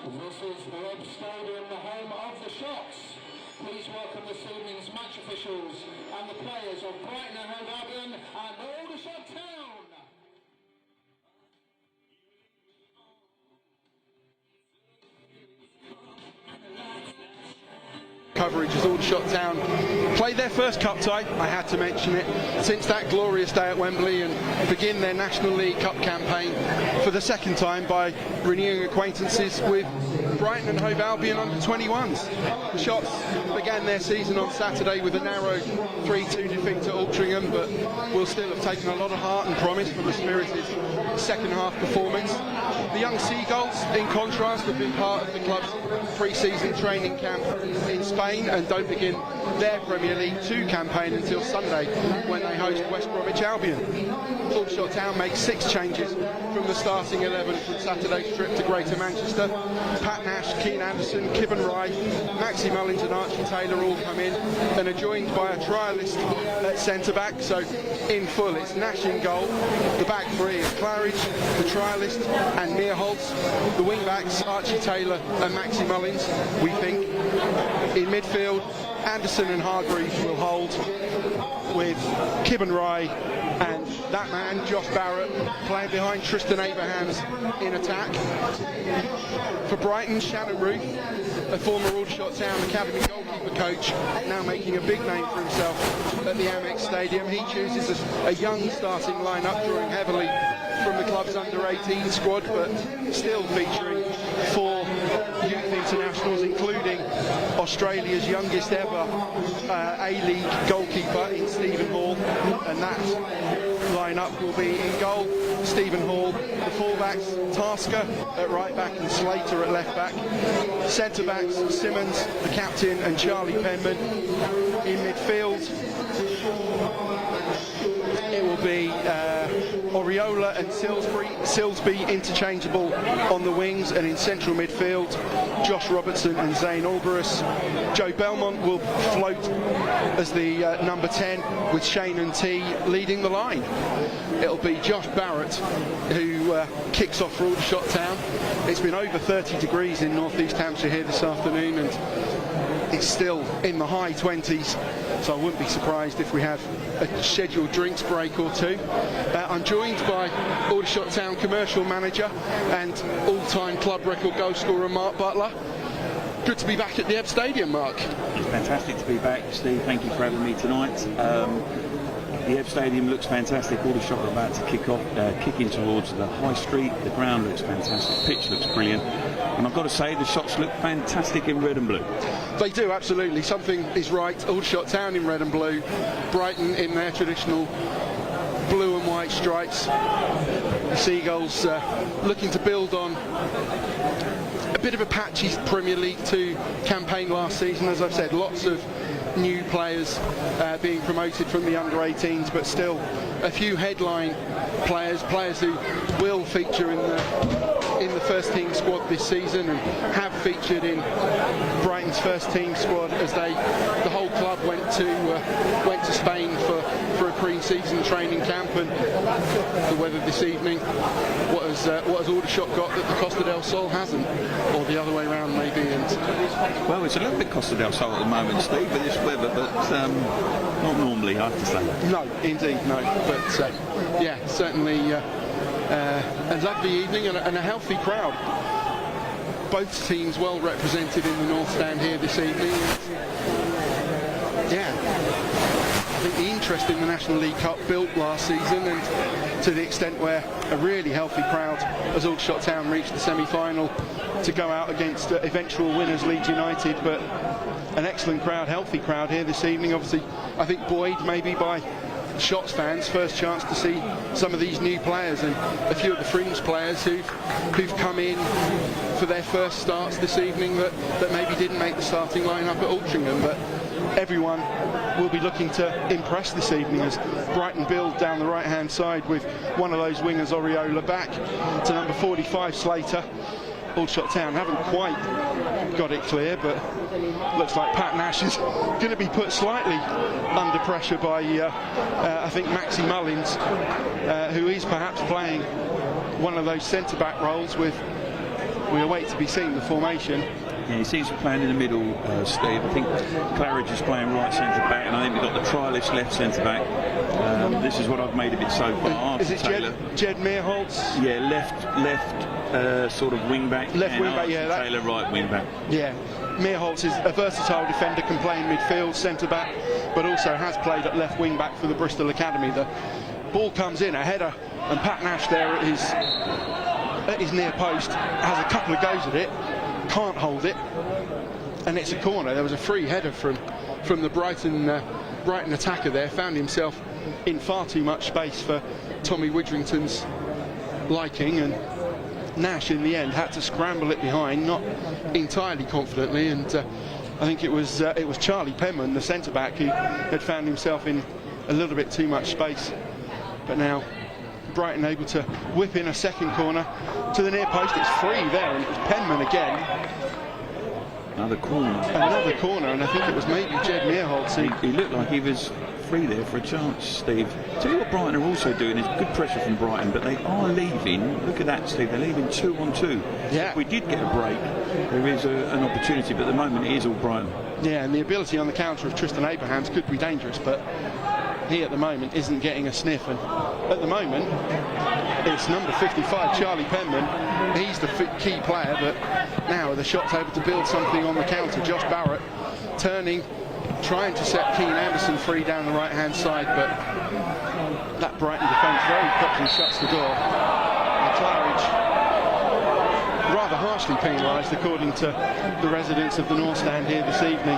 This is the Hove Stadium, the home of the shots. Please welcome this evening's match officials and the players of Brighton and Hove Albion and Aldershot Town. Coverage as Aldershot Town played their first cup tie, I had to mention it, since that glorious day at Wembley, and begin their National League Cup campaign for the second time by renewing acquaintances with Brighton and Hove Albion under 21s. The Shots began their season on Saturday with a narrow 3-2 defeat to Altrincham, but will still have taken a lot of heart and promise from a spirited second half performance. The young Seagulls, in contrast, have been part of the club's pre-season training camp in Spain and don't begin their Premier League 2 campaign until Sunday when they host West Bromwich Albion. Aldershot Town makes 6 changes from the starting 11 from Saturday's trip to Greater Manchester. Pat Nash, Keane Anderson, Kevin Rye, Maxi Mullins and Archie Taylor all come in and are joined by a trialist at centre-back. So in full it's Nash in goal, the back three is Claridge, the trialist and Meerholtz, the wing-backs Archie Taylor and Maxi Mullins. We think in midfield Anderson and Hargreaves will hold, with Kibben Rye and that man Josh Barrett playing behind Tristan Abrahams in attack. For Brighton, Shannon Ruth, a former Aldershot Town Academy goalkeeper coach, now making a big name for himself at the Amex Stadium. He chooses a young starting lineup, drawing heavily from the club's under-18 squad, but still featuring 4 youth internationals, including Australia's youngest ever A-League goalkeeper in Stephen Hall, and that lineup will be in goal Stephen Hall, the fullbacks Tasker at right back and Slater at left back, centre backs Simmons, the captain, and Charlie Penman. In midfield it will be Oriola and Silsby interchangeable on the wings, and in central midfield Josh Robertson and Zane Albarus. Joe Belmont will float as the number 10, with Shane and T leading the line. It'll be Josh Barrett who kicks off for Aldershot Town. It's been over 30 degrees in North East Hampshire here this afternoon, and it's still in the high 20s, so I wouldn't be surprised if we have a scheduled drinks break or two. I'm joined by Aldershot Town commercial manager and all-time club record goal scorer Mark Butler. Good to be back at the Hove Stadium, Mark. It's fantastic to be back, Steve. Thank you for having me tonight. The Hove Stadium looks fantastic. Aldershot are about to kick off, kicking towards the high street. The ground looks fantastic. Pitch looks brilliant. And I've got to say, the shots look fantastic in red and blue. They do, absolutely. Something is right. Aldershot Town in red and blue, Brighton in their traditional blue and white stripes. The Seagulls looking to build on a bit of a patchy Premier League 2 campaign last season. As I've said, lots of new players being promoted from the under-18s, but still a few headline players who will feature in the first first team squad this season and have featured in Brighton's first team squad as the whole club went to Spain for a pre-season training camp. And the weather this evening, what has Aldershot got that the Costa del Sol hasn't, or the other way around maybe? And well, it's a little bit Costa del Sol at the moment, Steve, with this weather, but not normally, I have to say. No, indeed, no. But yeah, certainly a lovely evening and a healthy crowd. Both teams well represented in the North Stand here this evening. Yeah, I think the interest in the National League Cup built last season, and to the extent where a really healthy crowd as Aldershot Town reached the semi-final to go out against eventual winners Leeds United. But an excellent crowd, healthy crowd here this evening. Obviously, I think buoyed maybe by Shots fans' first chance to see some of these new players and a few of the fringe players who've come in for their first starts this evening that maybe didn't make the starting lineup at Altrincham. But everyone will be looking to impress this evening as Brighton build down the right hand side with one of those wingers, Oriola, back to number 45, Slater. Aldershot Town haven't quite got it clear, but looks like Pat Nash is going to be put slightly under pressure by I think Maxi Mullins, who is perhaps playing one of those centre-back roles with, we await to be seen the formation. Yeah, he seems to be playing in the middle, Steve. I think Claridge is playing right centre-back, and I think we've got the trialist left centre-back. This is what I've made of it so far. Is it Jed Meerholtz? Yeah, left sort of wing-back. Left wing-back, yeah. Taylor right wing-back. Yeah, Meerholtz is a versatile defender, can play in midfield, centre-back, but also has played at left wing-back for the Bristol Academy. The ball comes in, a header, and Pat Nash there at his near post has a couple of goes at it, can't hold it, and it's a corner. There was a free header from the Brighton attacker there, found himself in far too much space for Tommy Widrington's liking, and Nash in the end had to scramble it behind, not entirely confidently, and I think it was Charlie Penman, the centre-back, who had found himself in a little bit too much space. But now Brighton able to whip in a second corner to the near post. It's free there, and it was Penman again. Another corner, and I think it was maybe Jed Meerholtz. He looked like he was free there for a chance, Steve. Tell you what Brighton are also doing is good pressure from Brighton, but they are leaving. Look at that, Steve. They're leaving 2-on-2. Yeah. If we did get a break, there is an opportunity, but at the moment it is all Brighton. Yeah, and the ability on the counter of Tristan Abrahams could be dangerous, but he at the moment isn't getting a sniff, and at the moment it's number 55, Charlie Penman. He's the key player, but now the Shot's able to build something on the counter. Josh Barrett turning, trying to set Keane Anderson free down the right hand side, but that Brighton defence very quickly shuts the door. And Claridge rather harshly penalised according to the residents of the North Stand here this evening.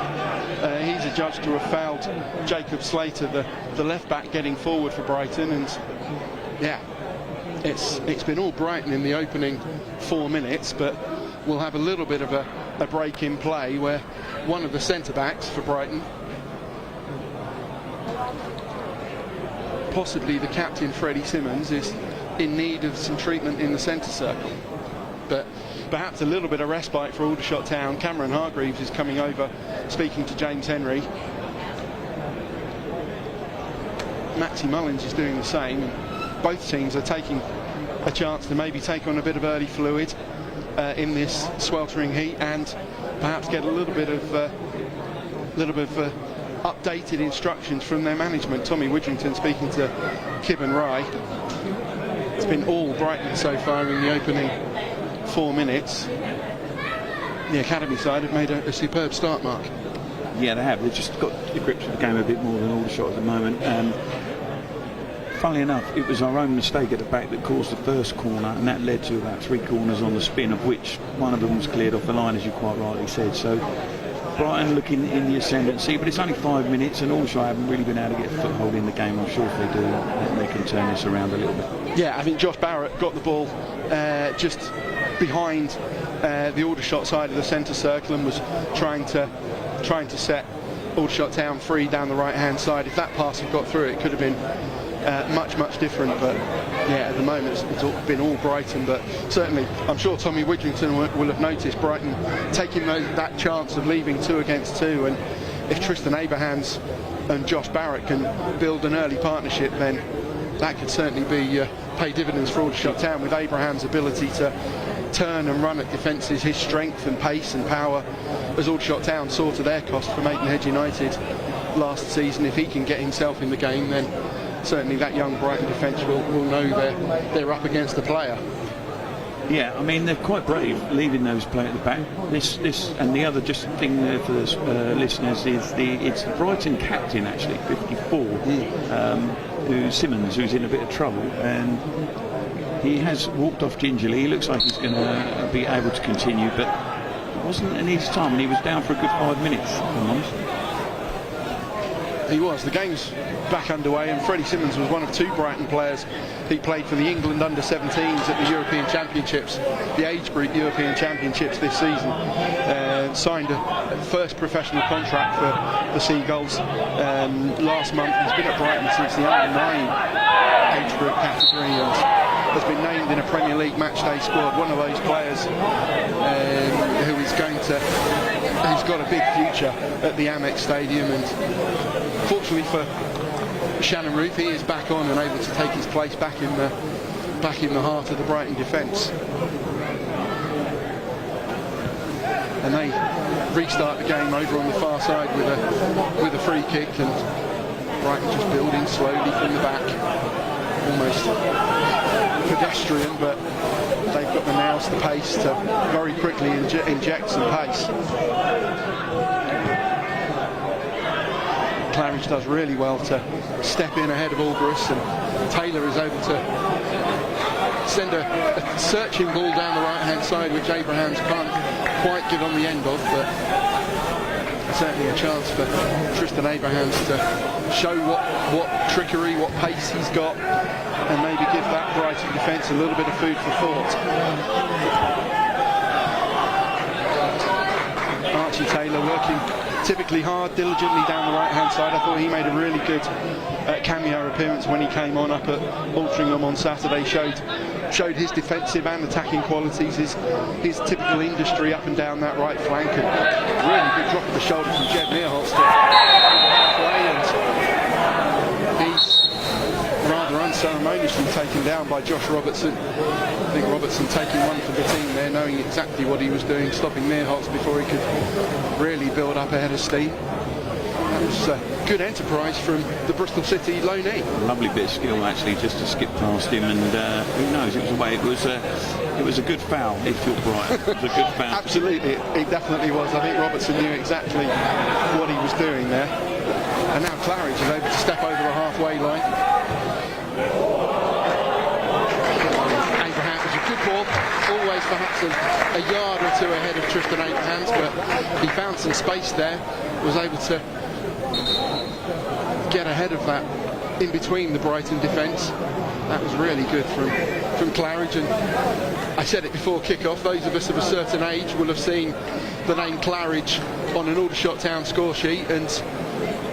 He's adjudged to have fouled Jacob Slater, the left back, getting forward for Brighton, and yeah, it's been all Brighton in the opening 4 minutes, but we'll have a little bit of a break in play where one of the centre-backs for Brighton, possibly the captain Freddie Simmons, is in need of some treatment in the centre circle. But perhaps a little bit of respite for Aldershot Town. Cameron Hargreaves is coming over, speaking to James Henry. Maxi Mullins is doing the same, and both teams are taking a chance to maybe take on a bit of early fluid in this sweltering heat, and perhaps get a little bit of updated instructions from their management. Tommy Widrington speaking to Kibben Rye. It's been all Brighton so far in the opening 4 minutes. The academy side have made a superb start, Mark. Yeah, they have. They've just got the grips of the game a bit more than Aldershot at the moment. Funnily enough, it was our own mistake at the back that caused the first corner, and that led to about 3 corners on the spin, of which one of them was cleared off the line, as you quite rightly said. So Brighton looking in the ascendancy, but it's only 5 minutes, and Aldershot haven't really been able to get a foothold in the game. I'm sure if they do, they can turn this around a little bit. Yeah, I think Josh Barrett got the ball just behind the Aldershot side of the centre circle and was trying to set Aldershot Town free down the right hand side. If that pass had got through, it could have been much different, but Yeah, at the moment it's been all Brighton, but certainly I'm sure Tommy Widrington will have noticed Brighton taking that chance of leaving 2 against 2, and if Tristan Abrahams and Josh Barrett can build an early partnership, then that could certainly be pay dividends for Aldershot Town, with Abraham's ability to turn and run at defences, his strength and pace and power, as Aldershot Town saw to their cost for Maidenhead United last season. If he can get himself in the game, then certainly that young Brighton defence will know they're up against a player. Yeah, I mean, they're quite brave leaving those players at the back. This and the other just thing there for the listeners is it's the Brighton captain, actually, 54, who's Simmons, who's in a bit of trouble, and he has walked off gingerly. He looks like he's going to be able to continue, but it wasn't an easy time, and he was down for a good 5 minutes. He was. The game's back underway, and Freddie Simmons was one of 2 Brighton players. He played for the England under-17s at the European Championships, the age group European Championships this season. Signed a first professional contract for the Seagulls last month. He's been at Brighton since the under-9 age group category, and has been named in a Premier League matchday squad. One of those players who's got a big future at the Amex Stadium, and fortunately for Shannon Ruth, he is back on and able to take his place back in the heart of the Brighton defence. And they restart the game over on the far side with a free kick, and Brighton just building slowly from the back, almost pedestrian, but they've got the nous, the pace to very quickly inject some pace. Claridge does really well to step in ahead of Algris, and Taylor is able to send a searching ball down the right hand side, which Abrahams can't quite get on the end of, but certainly a chance for Tristan Abrahams to show what trickery, what pace he's got, and maybe give that Brighton defence a little bit of food for thought. Archie Taylor working typically hard, diligently down the right hand side. I thought he made a really good cameo appearance when he came on up at Altrincham on Saturday. Showed his defensive and attacking qualities, his typical industry up and down that right flank, and really good drop of the shoulder from Jed Meerholz halfway, and he's rather unceremoniously taken down by Josh Robertson. I think Robertson taking one for the team there, knowing exactly what he was doing, stopping Meerholz before he could really build up a head of steam. That was good enterprise from the Bristol City loanee. Lovely bit of skill, actually, just to skip past him, and who knows, it was away. It was a good foul. It felt Brighton. It was a good foul. Absolutely, it definitely was. I think Robertson knew exactly what he was doing there, and now Claridge is able to step over the halfway line. Abraham was a good ball, always perhaps a yard or 2 ahead of Tristan Abrahams, but he found some space there, was able to get ahead of that in between the Brighton defence. That was really good from Claridge, and I said it before kick-off, those of us of a certain age will have seen the name Claridge on an Aldershot Town score sheet and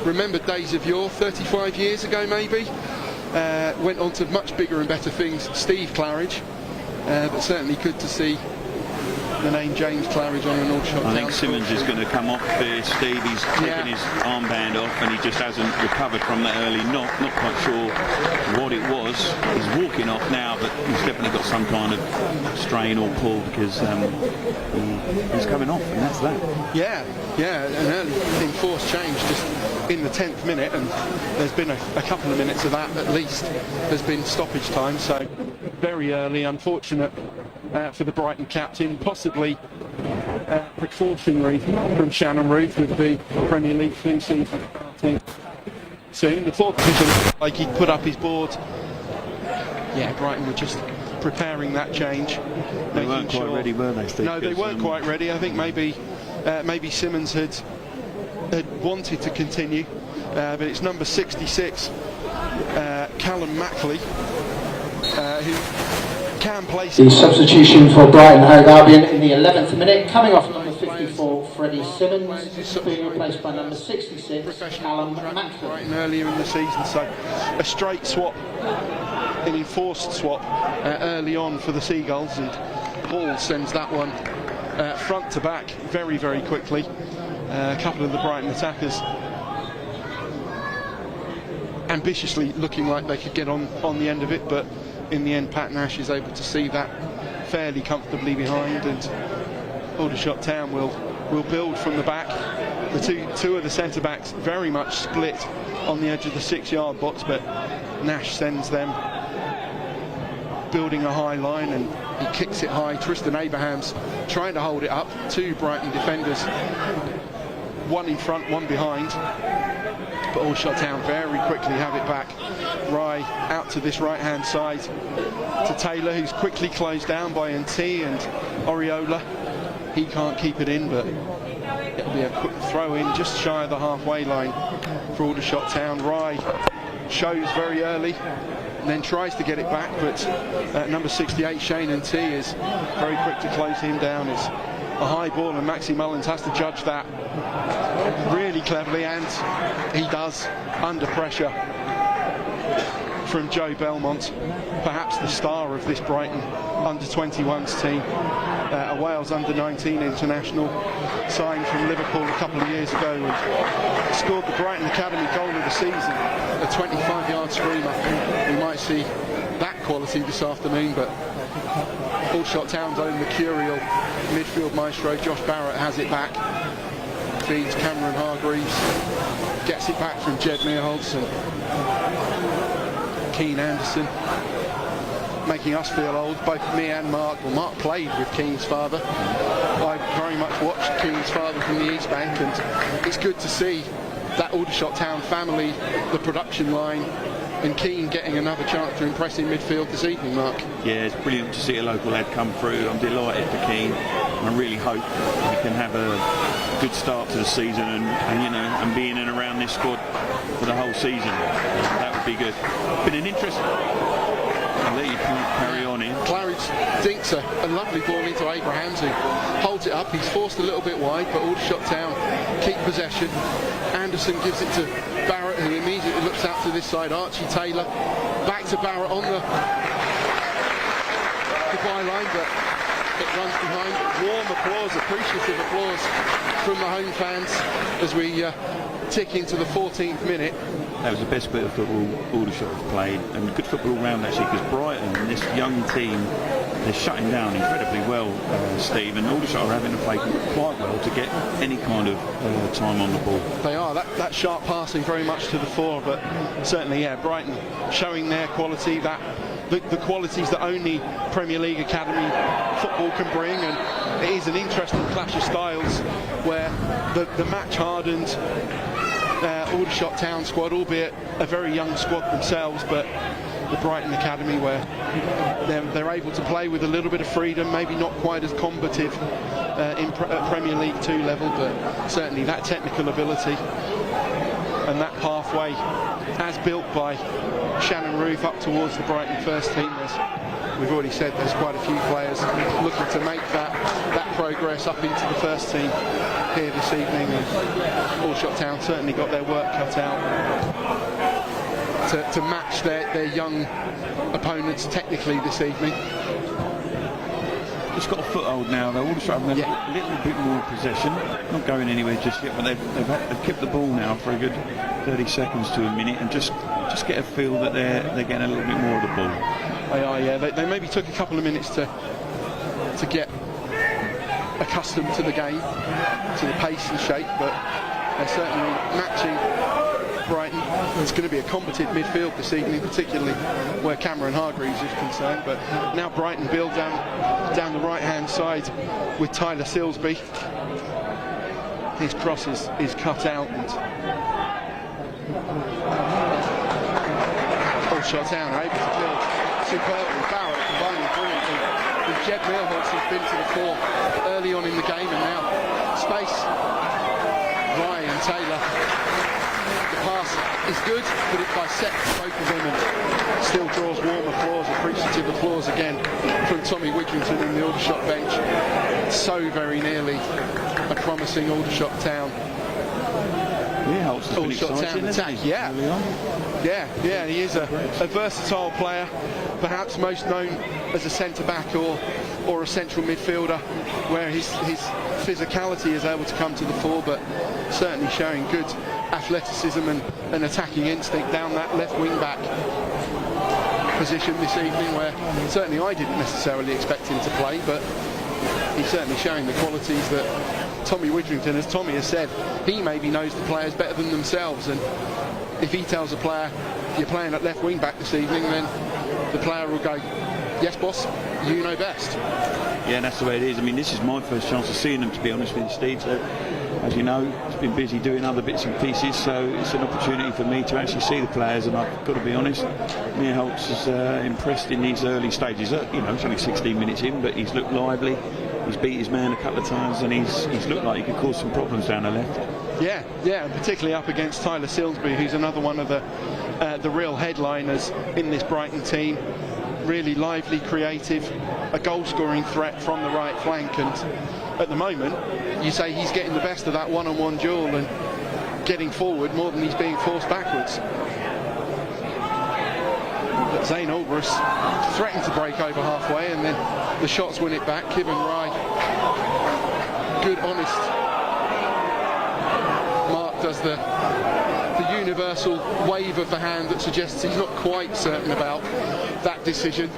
remembered days of yore, 35 years ago maybe. Went on to much bigger and better things, Steve Claridge, but certainly good to see the name James Claridge on an Aldershot. I think Simmons is going to come off there, Steve. He's taken his armband off, and he just hasn't recovered from that early knock. Not quite sure what it was. He's walking off now, but he's definitely got some kind of strain or pull, because he's coming off, and that's that. Yeah, an early enforced change just in the 10th minute, and there's been a couple of minutes of that at least. There's been stoppage time, so very early, unfortunate for the Brighton captain, possibly precautionary from Shannon Ruth with the Premier League flu season starting soon. The 4th division, like he'd put up his board. Yeah, Brighton were just preparing that change. They weren't quite ready, were they, Steve? No, they weren't quite ready. I think maybe Simmons had wanted to continue, but it's number 66, Callum Mackley, who can play. The substitution for Brighton Hove Albion in the 11th minute, coming off number 15. 54, Freddie Simmons, being replaced by number 66, Callum Matford. Brighton earlier in the season, so a straight swap, an enforced swap early on for the Seagulls, and Paul sends that one front to back very, very quickly. A couple of the Brighton attackers ambitiously looking like they could get on the end of it, but in the end Pat Nash is able to see that fairly comfortably behind, and Aldershot Town will build from the back. The two of the centre backs very much split on the edge of the 6-yard box, but Nash sends them building a high line, and he kicks it high. Tristan Abrahams trying to hold it up. Two Brighton defenders, one in front, one behind, but Aldershot Town very quickly have it back. Rye out to this right hand side to Taylor, who's quickly closed down by NT and Oriola. He can't keep it in, but it'll be a quick throw in just shy of the halfway line for Aldershot Town. Rye shows very early and then tries to get it back, but number 68 Shane NT is very quick to close him down. It's a high ball and Maxi Mullins has to judge that really cleverly, and he does under pressure from Joe Belmont, perhaps the star of this Brighton under-21s team, a Wales under-19 international, signed from Liverpool a couple of years ago and scored the Brighton Academy goal of the season, a 25-yard screamer. We might see that quality this afternoon, but Aldershot Town's own mercurial midfield maestro Josh Barrett has it back, feeds Cameron Hargreaves, gets it back from Jed Meerholz and Keane Anderson, making us feel old, both me and Mark. Well, Mark played with Keane's father. I very much watched Keane's father from the East Bank, and it's good to see that Aldershot Town family, the production line, and Keane getting another chance to impress in midfield this evening, Mark. Yeah, it's brilliant to see a local lad come through. I'm delighted for Keane. I really hope he can have a good start to the season and be in and around this squad for the whole season. That would be good. Been an interest. I'll let you carry on in. Claridge dinks a lovely ball into Abrahams, who holds it up. He's forced a little bit wide, but Aldershot Town keep possession. Anderson gives it to Barrett, who immediately looks out to this side. Archie Taylor back to Barrett on the byline, but it runs behind. Warm applause, appreciative applause from the home fans as we tick into the 14th minute. That was the best bit of football Aldershot have played, and good football all round actually, because Brighton, this young team, they're shutting down incredibly well, Steve, and Aldershot are having to play quite well to get any kind of time on the ball. They are. That sharp passing very much to the fore, but certainly, yeah, Brighton showing their quality, that the qualities that only Premier League Academy football can bring, and it is an interesting clash of styles where the match-hardened Aldershot Town squad, albeit a very young squad themselves, but the Brighton Academy, where they're able to play with a little bit of freedom, maybe not quite as combative at Premier League 2 level, but certainly that technical ability and that pathway as built by Shannon Roof up towards the Brighton first team. We've already said there's quite a few players looking to make that progress up into the first team here this evening, and Aldershot Town certainly got their work cut out to match their young opponents technically this evening. It's got a foothold now though. Aldershot having a little bit more possession, not going anywhere just yet, but they've kept the ball now for a good 30 seconds to a minute, and just get a feel that they're getting a little bit more of the ball. They are, yeah. They maybe took a couple of minutes to get accustomed to the game, to the pace and shape, but they're certainly matching Brighton. It's going to be a combative midfield this evening, particularly where Cameron Hargreaves is concerned, but now Brighton build down the right hand side with Tyler Silsby. His cross is cut out, and Aldershot Town are able to build superbly. Barrett combining brilliantly with Jed Meerholz, who's been to the fore early on in the game, and now space. Ryan and Taylor. The pass is good, but it bisects both of them and still draws warm applause, appreciative applause again from Tommy Wigginton in the Aldershot bench. so very nearly a promising Aldershot Town. Aldershot Town attack, yeah. Yeah, he is a versatile player, perhaps most known as a centre-back or a central midfielder, where his physicality is able to come to the fore, but certainly showing good athleticism and attacking instinct down that left wing-back position this evening, where certainly I didn't necessarily expect him to play, but he's certainly showing the qualities that Tommy Widrington, as Tommy has said, he maybe knows the players better than themselves, and if he tells a player you're playing at left wing back this evening, then the player will go, yes boss, you know best. Yeah, that's the way it is. I mean, this is my first chance of seeing them, to be honest with you, Steve, so as you know, he's been busy doing other bits and pieces, so it's an opportunity for me to actually see the players, and I've got to be honest, Meerholtz is impressed in these early stages. You know, it's only 16 minutes in, but he's looked lively. He's beat his man a couple of times, and he's looked like he could cause some problems down the left. Yeah, particularly up against Tyler Silsbury, who's another one of the real headliners in this Brighton team. Really lively, creative, a goal-scoring threat from the right flank, and at the moment, you say he's getting the best of that one-on-one duel and getting forward more than he's being forced backwards. But Zane Albrus threatened to break over halfway, and then the shots win it back. Kevin Rye, good, honest mark, does the universal wave of the hand that suggests he's not quite certain about that decision.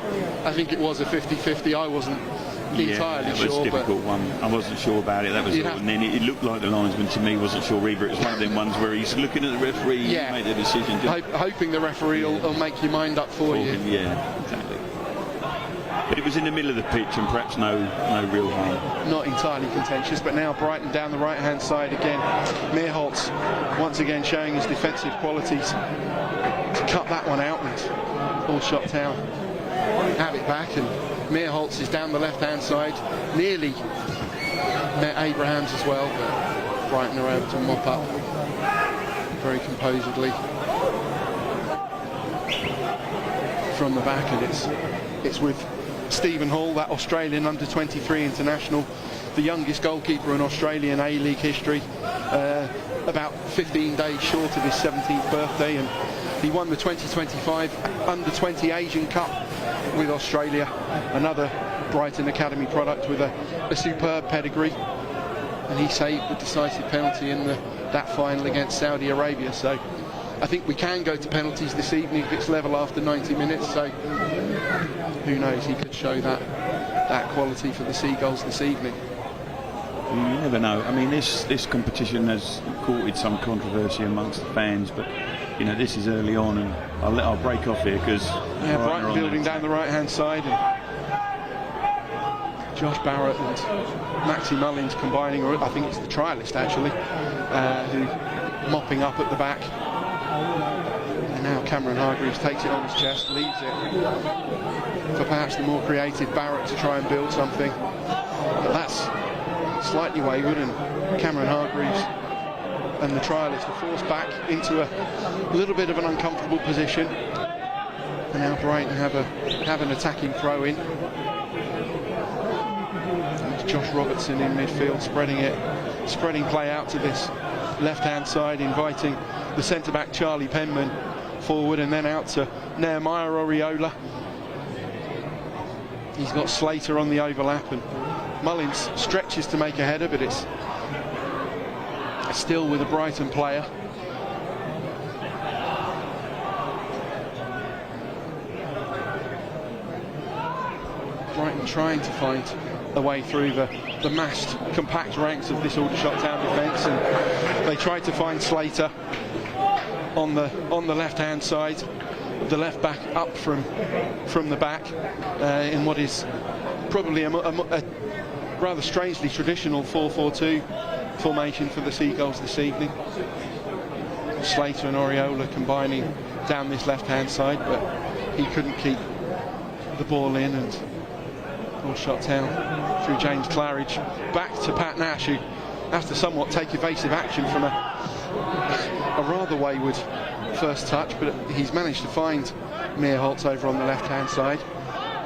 I think it was a 50-50. I wasn't entirely sure. It was a difficult one. I wasn't sure about it. That was all. And then it looked like the linesman to me wasn't sure either. It was one of them ones where he's looking at the referee and made the decision. Hoping the referee will make your mind up for you. Yeah, exactly. But it was in the middle of the pitch and perhaps no real harm. Not entirely contentious, but now Brighton down the right-hand side again. Meerholtz once again showing his defensive qualities to cut that one out, and Aldershot Town have it back, and Meerholtz is down the left-hand side. Nearly met Abrahams as well, but Brighton are able to mop up very composedly from the back, and it's with Stephen Hall, that Australian under-23 international, the youngest goalkeeper in Australian A-League history, about 15 days short of his 17th birthday, and he won the 2025 under-20 Asian Cup with Australia, another Brighton Academy product with a superb pedigree, and he saved the decisive penalty in that final against Saudi Arabia. So I think we can go to penalties this evening if it's level after 90 minutes, so who knows, he could show that quality for the Seagulls this evening. You never know. I mean, this competition has courted some controversy amongst the fans, but you know, this is early on, and I'll break off here because Brighton building down the right-hand side, and Josh Barrett and Maxi Mullins combining, or I think it's the trialist actually, who mopping up at the back. And now Cameron Hargreaves takes it on his chest, leaves it for perhaps the more creative Barrett to try and build something. But that's slightly wayward, and Cameron Hargreaves and the trialist are forced back into a little bit of an uncomfortable position. And now Brighton have an attacking throw in. And it's Josh Robertson in midfield, spreading play out to this left-hand side, inviting the centre-back Charlie Penman forward, and then out to Nehemiah Oriola. He's got Slater on the overlap, and Mullins stretches to make a header, but it's still with a Brighton player. Brighton trying to find a way through the massed, compact ranks of this Aldershot Town defence, and they tried to find Slater on the left-hand side, the left back up from the back, in what is probably a rather strangely traditional 4-4-2 formation for the Seagulls this evening. Slater and Oriola combining down this left-hand side, but he couldn't keep the ball in, and Aldershot Town through James Claridge back to Pat Nash, who has to somewhat take evasive action from a rather wayward first touch, but he's managed to find Meerholtz over on the left-hand side,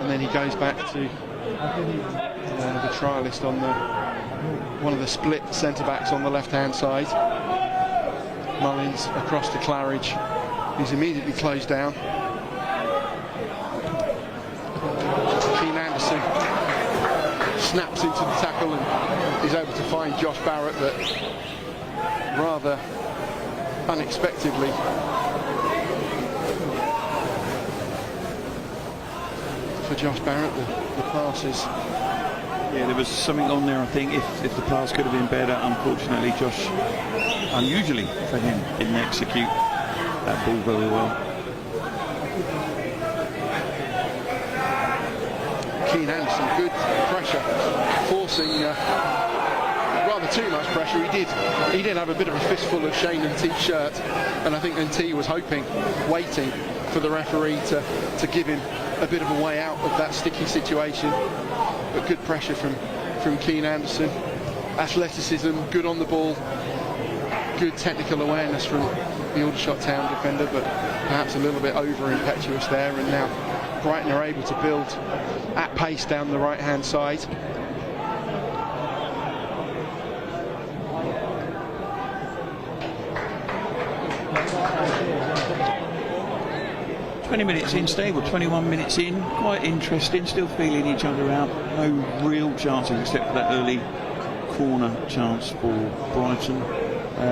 and then he goes back to the trialist on one of the split centre-backs on the left-hand side. Mullins across to Claridge. He's immediately closed down. Keane Anderson snaps into the tackle and is able to find Josh Barrett, but rather unexpectedly for Josh Barrett, the passes. Yeah, there was something on there, I think. If the pass could have been better, unfortunately Josh, unusually for him, didn't execute that ball very well. Keane Anderson, good pressure, forcing rather too much pressure. He did have a bit of a fistful of Shane and T's shirt, and I think NT was waiting for the referee to give him a bit of a way out of that sticky situation. But good pressure from Keane Anderson. Athleticism, good on the ball, good technical awareness from the Aldershot Town defender, but perhaps a little bit over impetuous there. And now Brighton are able to build at pace down the right hand side. Minutes in, stable, 21 minutes in, quite interesting, still feeling each other out, no real chances except for that early corner chance for Brighton.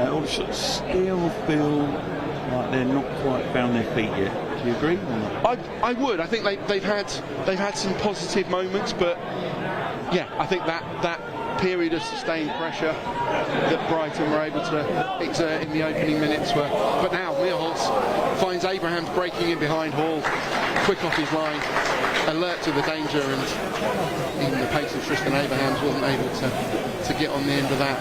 Aldershot still feel like they're not quite found their feet yet. Do you agree or not? I would. I think they've had some positive moments, but yeah, I think that period of sustained pressure that Brighton were able to exert in the opening minutes were. But now Meerholz finds Abrahams breaking in behind Hall, quick off his line, alert to the danger, and even the pace of Tristan Abrahams wasn't able to get on the end of that.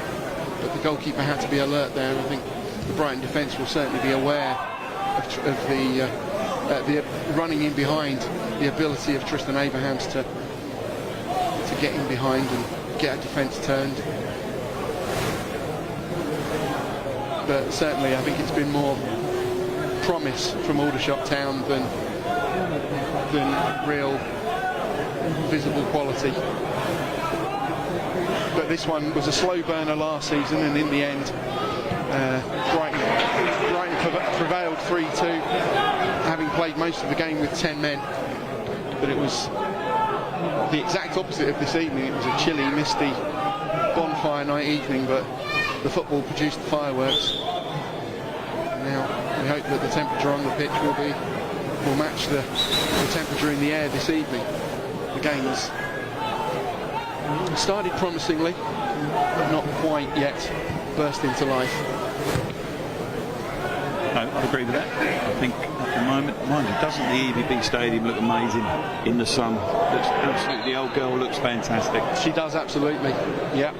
But the goalkeeper had to be alert there. I think the Brighton defence will certainly be aware of the running in behind, the ability of Tristan Abrahams to get in behind and get a defence turned. But certainly I think it's been more promise from Aldershot Town than real visible quality. But this one was a slow burner last season, and in the end Brighton prevailed 3-2, having played most of the game with 10 men. But it was the exact opposite of this evening. It was a chilly, misty, bonfire night evening, but the football produced the fireworks. And now we hope that the temperature on the pitch will match the temperature in the air this evening. The game's started promisingly, but not quite yet burst into life. No, I'd agree with that. I think at the moment, mind you, doesn't the EVB Stadium look amazing in the sun? Looks absolutely, the old girl looks fantastic. She does, absolutely. Yeah,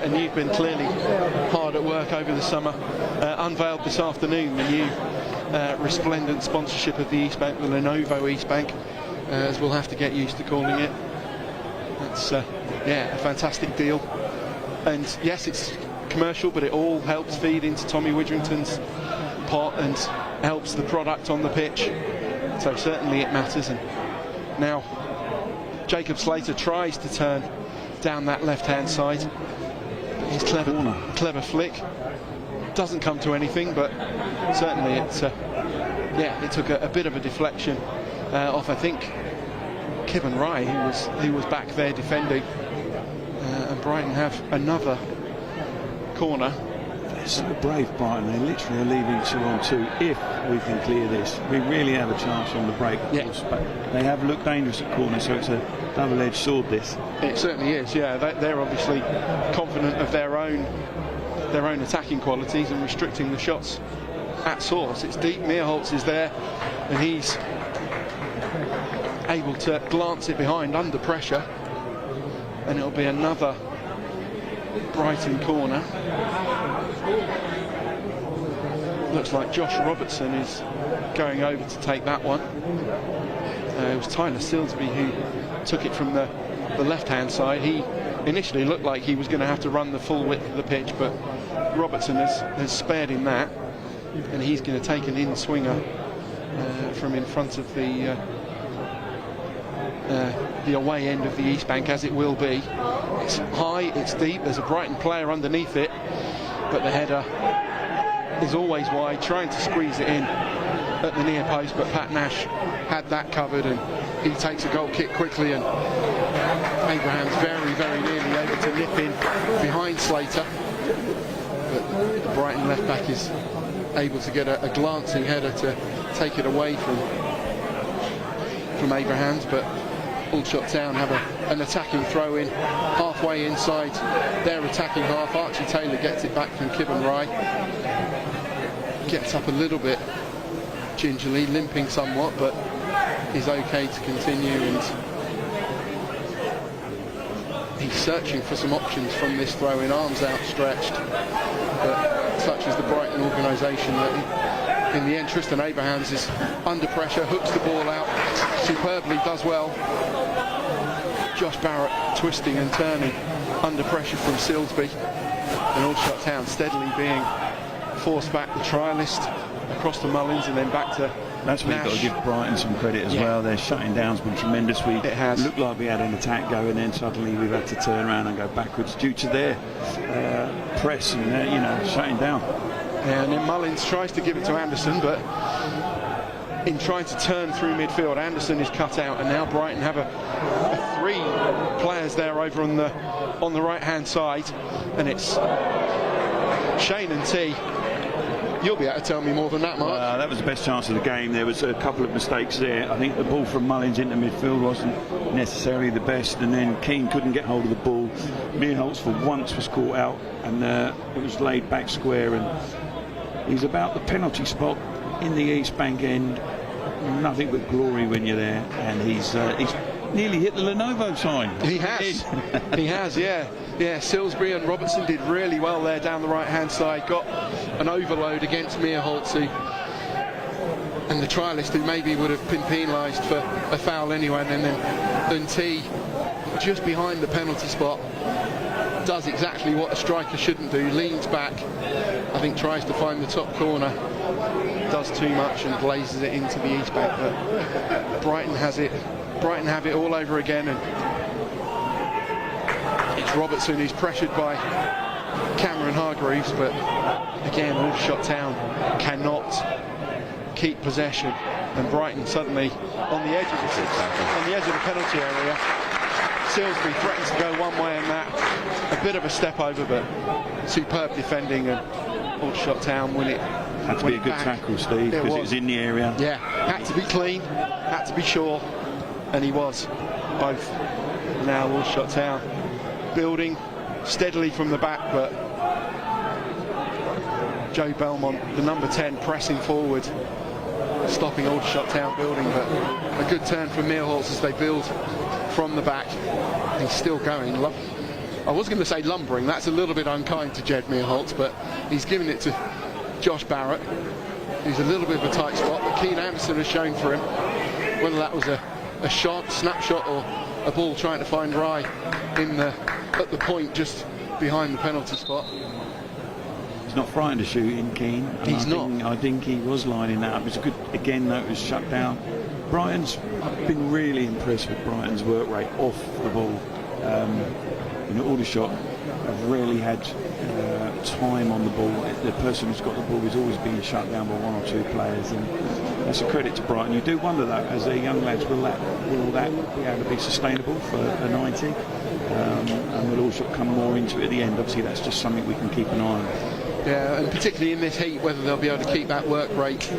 and you've been clearly hard at work over the summer. Unveiled this afternoon the new resplendent sponsorship of the East Bank, the Lenovo East Bank, as we'll have to get used to calling it. It's a fantastic deal. And yes, it's commercial, but it all helps feed into Tommy Widrington's pot and helps the product on the pitch. So certainly it matters. And now Jacob Slater tries to turn down that left-hand side. His clever flick doesn't come to anything, but certainly it took a bit of a deflection off, I think, Kevin Rye, who was back there defending. And Brighton have another corner. They're so brave, Brighton. They literally are leaving 2-on-2. If we can clear this, we really have a chance on the break, of course. But they have looked dangerous at corners, so it's a double-edged sword, this. It certainly is, yeah. They're obviously confident of their own attacking qualities and restricting the shots at source. It's deep. Meerholz is there, and he's able to glance it behind under pressure, and it'll be another Brighton corner. Looks like Josh Robertson is going over to take that one. It was Tyler Silsby who took it from the left-hand side. He initially looked like he was going to have to run the full width of the pitch, but Robertson has spared him that, and he's going to take an in-swinger from in front of the the away end of the East Bank, as it will be. It's high, it's deep, there's a Brighton player underneath it, but the header is always wide, trying to squeeze it in at the near post, but Pat Nash had that covered, and he takes a goal kick quickly, and Abraham's very, very nearly able to nip in behind Slater, but the Brighton left back is able to get a glancing header to take it away from Abrahams. But Aldershot Town have an attacking throw in halfway inside their attacking half. Archie Taylor gets it back from Kibben Rye, gets up a little bit gingerly, limping somewhat, but is okay to continue, and he's searching for some options from this throw in, arms outstretched, but such is the Brighton organisation that in the end Tristan Abrahams is under pressure, hooks the ball out superbly, does well. Josh Barrett twisting and turning under pressure from Silsby, and Aldershot Town steadily being forced back. The trialist across the Mullins and then back to That's where Nash. you've got to give Brighton some credit as well. Their shutting down's been tremendous. It looked like we had an attack go, and then suddenly we've had to turn around and go backwards due to their press and their, shutting down. Yeah, and then Mullins tries to give it to Anderson, but in trying to turn through midfield, Anderson is cut out, and now Brighton have a three players there over on the right hand side, and it's Shane and T. You'll be able to tell me more than that, Mark. That was the best chance of the game. There was a couple of mistakes there. I think the ball from Mullins into midfield wasn't necessarily the best, and then Keane couldn't get hold of the ball. Meerholtz for once was caught out, and it was laid back square, and he's about the penalty spot in the East Bank end. Nothing but glory when you're there, and he's nearly hit the Lenovo sign. He has. He has, yeah. Yeah, Silsbury and Robertson did really well there down the right-hand side. Got an overload against Meerholtz, and the trialist who maybe would have been penalised for a foul anyway. And then T, just behind the penalty spot, does exactly what a striker shouldn't do. Leans back, I think tries to find the top corner, does too much and glazes it into the East Bank. But Brighton has it. Brighton have it all over again, and it's Robertson who's pressured by Cameron Hargreaves, but again Aldershot Town cannot keep possession, and Brighton suddenly on the edge of the penalty area. Silsbury threatens to go one way, and that a bit of a step over, but superb defending, and Aldershot Town win it. Had to be a good tackle, Steve, because it was in the area. Yeah, had to be clean, had to be sure, and he was both. Now Aldershot Town building steadily from the back, but Joe Belmont, the number 10, pressing forward, stopping Aldershot Town building. But a good turn from Meerholtz as they build from the back. He's still going. I was going to say lumbering, that's a little bit unkind to Jed Meerholtz, but he's giving it to Josh Barrett, who's a little bit of a tight spot, but Keane Anderson has shown for him. Whether that was a shot, snapshot, or a ball trying to find Rye at the point just behind the penalty spot. He's not frightened to shoot in Keane. He's not. I think he was lining that up. It's good again, though. It was shut down. I've been really impressed with Brighton's work rate off the ball. Aldershot have really had time on the ball. The person who's got the ball is always being shut down by one or two players, and that's a credit to Brighton. You do wonder, though, as their young lads, will that be able to be sustainable for a 90? And will also come more into it at the end. Obviously, that's just something we can keep an eye on. Yeah, and particularly in this heat, whether they'll be able to keep that work rate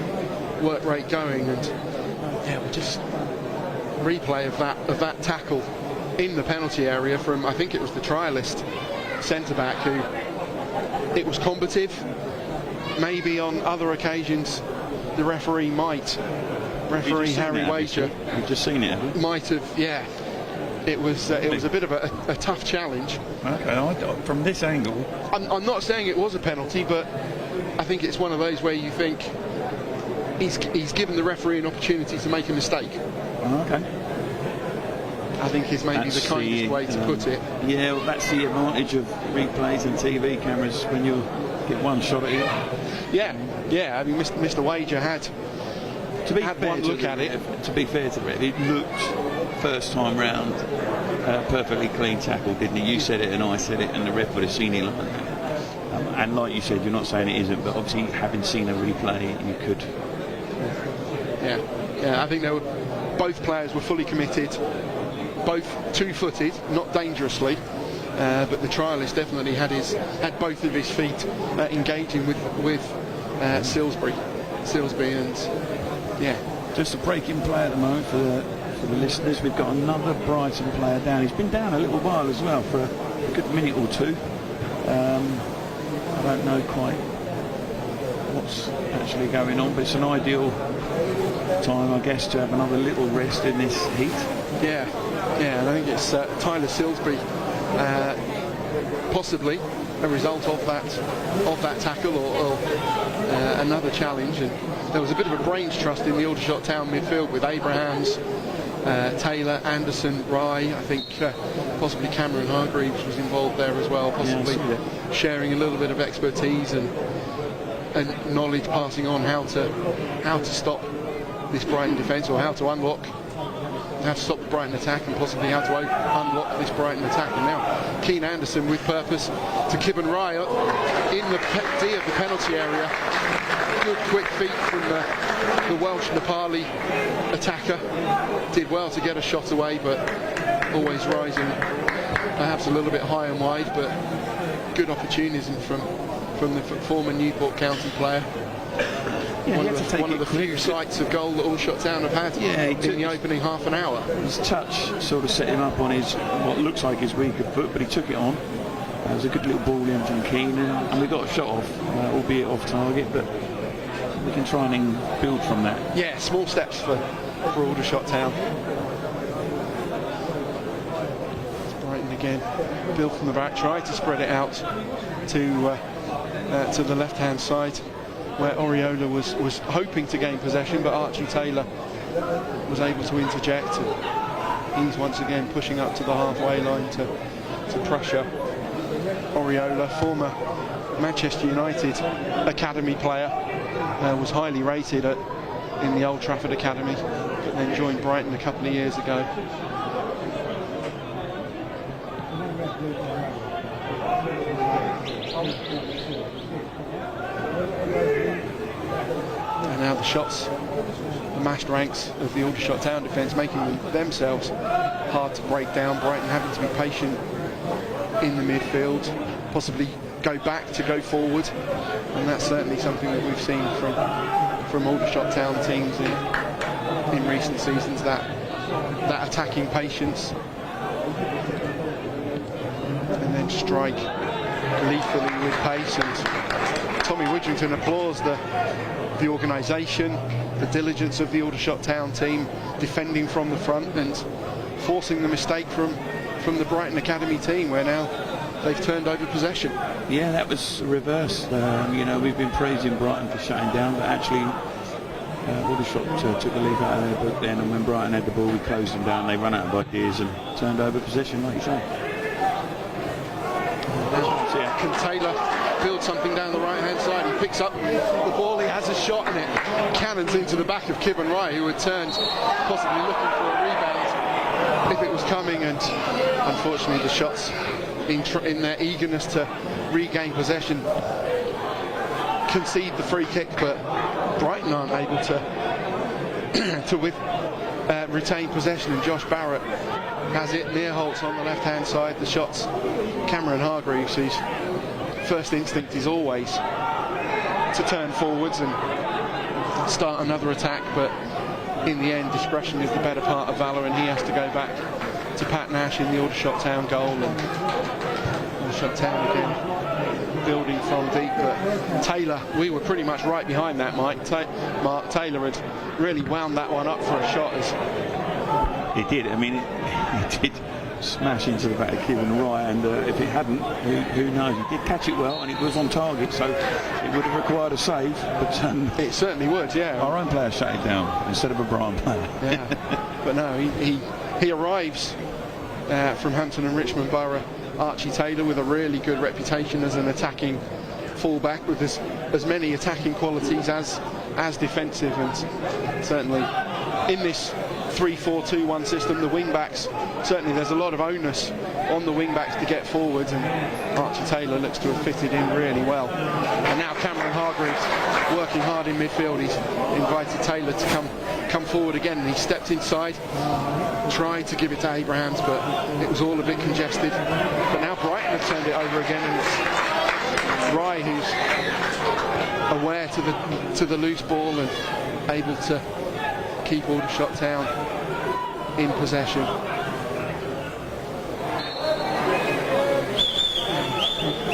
going. And yeah, we just replay of that tackle in the penalty area from, I think it was the trialist centre back, who it was combative. Maybe on other occasions the referee Harry Wager, you've just seen it, might have, yeah. It was a bit of a tough challenge. Okay, from this angle, I'm not saying it was a penalty, but I think it's one of those where you think he's given the referee an opportunity to make a mistake. Okay. I think is maybe the kindest way to put it. Yeah, well, that's the advantage of replays and TV cameras when you get one shot at it. Yeah. I mean, Mr. Wager had one look at it. To be fair to the ref, it looked first time round, perfectly clean tackle, didn't he? You said it and I said it, and the ref would have seen it like that. And like you said, you're not saying it isn't, but obviously having seen a replay, you could. Yeah, I think both players were fully committed, both two-footed, not dangerously, but the trialist definitely had both of his feet engaging with Silsby, and yeah. Just a break-in play at the moment for the listeners. We've got another Brighton player down. He's been down a little while as well, for a good minute or two. I don't know quite what's actually going on, but it's an ideal time, I guess, to have another little rest in this heat. Yeah, and I think it's Tyler Silsby, possibly a result of that tackle or another challenge. And there was a bit of a brains trust in the Aldershot Town midfield with Abrahams, Taylor, Anderson, Rye. I think possibly Cameron Hargreaves was involved there as well, possibly sharing a little bit of expertise and knowledge, passing on how to stop this Brighton defence, or how to stop the Brighton attack, and possibly how to unlock this Brighton attack. And now Keane Anderson with purpose to Kibben Rye in the D of the penalty area. Good quick feet from the Welsh Nepali attacker. Did well to get a shot away, but always rising perhaps a little bit high and wide, but good opportunism from the former Newport County player. Yeah, one of the few sights of goal that Aldershot Town have had in the opening half an hour. His touch sort of set him up on his what looks like his weaker foot, but he took it on. It was a good little ball in from Keane, and we got a shot off, albeit off target, but we can try and build from that. Yeah, small steps for Aldershot Town. It's Brighton again, built from the back, tried to spread it out to the left-hand side, where Oriola was hoping to gain possession, but Archie Taylor was able to interject, and he's once again pushing up to the halfway line to pressure Oriola, former Manchester United academy player, was highly rated in the Old Trafford Academy, and then joined Brighton a couple of years ago. And now the shots, the massed ranks of the Aldershot Town defence, making themselves hard to break down. Brighton having to be patient in the midfield, possibly go back to go forward, and that's certainly something that we've seen from Aldershot Town teams in recent seasons, that attacking patience, and then strike lethally with pace. And Tommy Widrington applauds the organisation, the diligence of the Aldershot Town team, defending from the front and forcing the mistake from the Brighton Academy team, where now they've turned over possession. Yeah, that was reversed. We've been praising Brighton for shutting down, but actually Aldershot took the lead out of their book then, and when Brighton had the ball, we closed them down. They ran out of ideas and turned over possession, like you say. Can Taylor build something down the right-hand side? He picks up the ball, he has a shot, and it cannons into the back of Kibben Rye, who had turned, possibly looking for a rebound if it was coming, and unfortunately the shots in their eagerness to regain possession concede the free kick, but Brighton aren't able to retain possession, and Josh Barrett has it near Holtz on the left-hand side. The shots, Cameron Hargreaves, whose first instinct is always to turn forwards and start another attack, but in the end discretion is the better part of valour, and he has to go back to Pat Nash in the Aldershot Town goal. And Aldershot Town again building from deep, but Taylor, we were pretty much right behind that, Mark Taylor had really wound that one up for a shot. He did. I mean, he did smash into the back of Kibben Rye, and if it hadn't, who knows? He did catch it well, and it was on target, so it would have required a save, but it certainly would, yeah. Our own player shut it down instead of a Brighton player. Yeah, but no, he arrives from Hampton and Richmond Borough, Archie Taylor, with a really good reputation as an attacking fullback, with as many attacking qualities as defensive, and certainly in this 3-4-2-1 system, the wing-backs, certainly there's a lot of onus on the wing-backs to get forwards, and Archie Taylor looks to have fitted in really well. And now Cameron Hargreaves working hard in midfield. He's invited Taylor to come forward again, and he stepped inside, tried to give it to Abrahams, but it was all a bit congested. But now Brighton have turned it over again, and it's Rye who's aware to the loose ball and able to keep Aldershot Town in possession.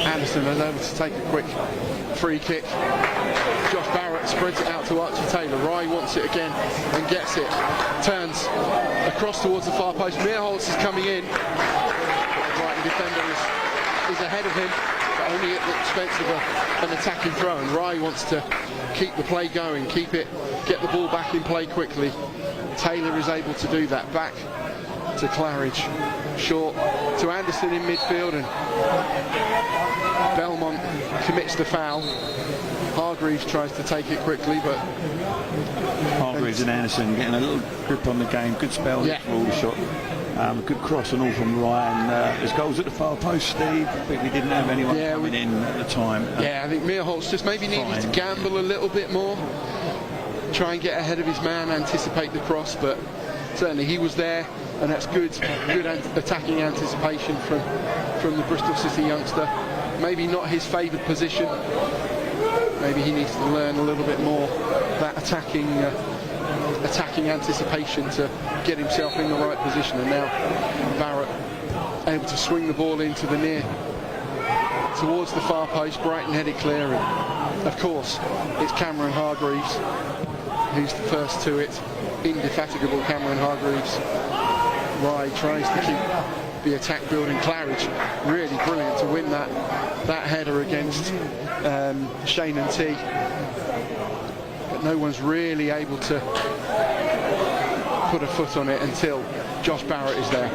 Anderson is able to take a quick free kick. Josh Barrett spreads it out to Archie Taylor. Rye wants it again and gets it. Turns across towards the far post. Meerholz is coming in. The Brighton defender is ahead of him, but only at the expense of an attacking throw. And Rye wants to keep the play going, get the ball back in play quickly. Taylor is able to do that. Back to Claridge. Short to Anderson in midfield, and Belmont commits the foul. Hargreaves tries to take it quickly, but Hargreaves and Anderson getting a little grip on the game. Good spell for Aldershot. Good cross and all from Ryan. There's goals at the far post, Steve. I think we didn't have anyone coming in at the time. I think Meerholz just maybe needed to gamble a little bit more, try and get ahead of his man, anticipate the cross, but certainly he was there, and that's good attacking anticipation from the Bristol City youngster. Maybe not his favoured position. Maybe he needs to learn a little bit more that attacking anticipation to get himself in the right position. And now Barrett able to swing the ball into the near towards the far post. Brighton headed clear, and of course it's Cameron Hargreaves who's the first to it. Indefatigable Cameron Hargreaves. Rye tries to keep the attack building. Claridge really brilliant to win that header against Shane and T, but no one's really able to put a foot on it until Josh Barrett is there.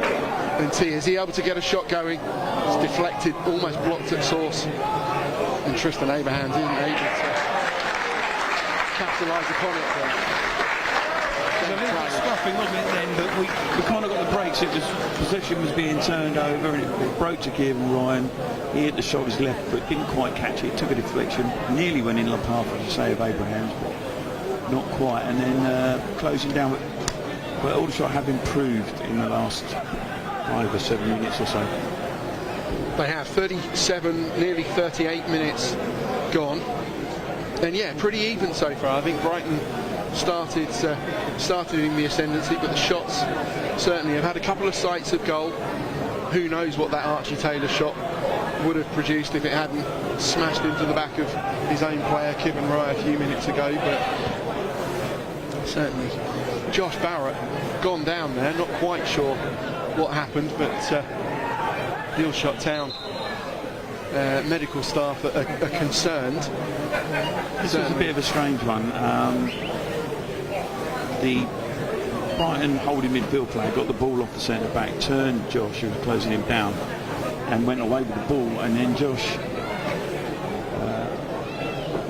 And T, is he able to get a shot going? It's deflected, almost blocked at source, and Tristan Abrahams isn't able to capitalise upon it. It was a little bit scuffing, wasn't it, then? But we kind of got the breaks. Possession was being turned over, and it broke to Kieran Ryan. He hit the shot with his left foot, didn't quite catch it, took a deflection, nearly went in the path of the save Abrahams, but not quite. And then closing down, but Aldershot have improved in the last 5 or 7 minutes or so. They have 37, nearly 38 minutes gone, and pretty even so far. I think Brighton started in the ascendancy, but the shots certainly have had a couple of sights of goal. Who knows what that Archie Taylor shot would have produced if it hadn't smashed into the back of his own player Kevin Rye a few minutes ago. But certainly Josh Barrett gone down there, not quite sure what happened, but Aldershot Town medical staff are concerned. This was a bit of a strange one. The Brighton holding midfield player got the ball off the centre back, turned Josh, who was closing him down, and went away with the ball, and then Josh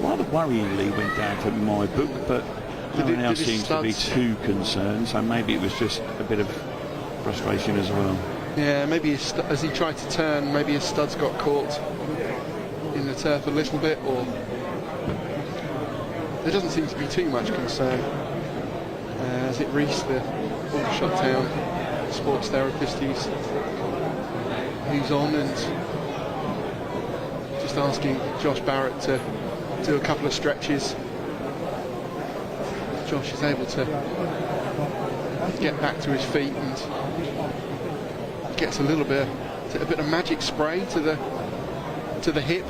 rather worryingly went down for my book, but no one else seems to be too concerned, so maybe it was just a bit of frustration as well. Yeah, maybe as he tried to turn, maybe his studs got caught in the turf a little bit, or there doesn't seem to be too much concern. As it reached the Aldershot Town sports therapist who's on, and just asking Josh Barrett to do a couple of stretches. Josh is able to get back to his feet and gets a bit of magic spray to the hip.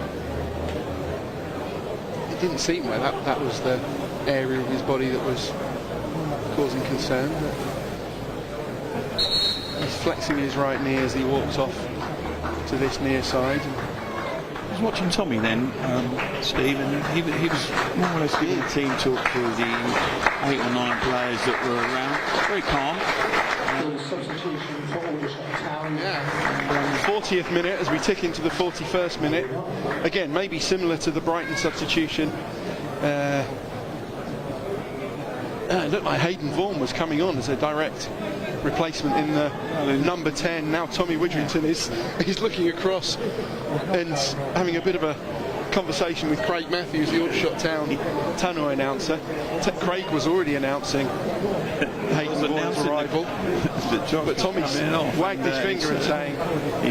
It didn't seem like that was the area of his body that was causing concern, but he's flexing his right knee as he walks off to this near side. I was watching Tommy then, Steve, and he was more or less giving the team talk to the 8 or 9 players that were around. Very calm. Substitution for Aldershot Town. 40th minute as we tick into the 41st minute. Again, maybe similar to the Brighton substitution. it looked like Hayden Vaughan was coming on as a direct replacement in the number 10. Now Tommy Widrington is looking across and having a bit of a conversation with Craig Matthews, the Aldershot Town tannoy announcer. Craig was already announcing Hayden Vaughan's arrival, but Tommy's wagged his finger and saying,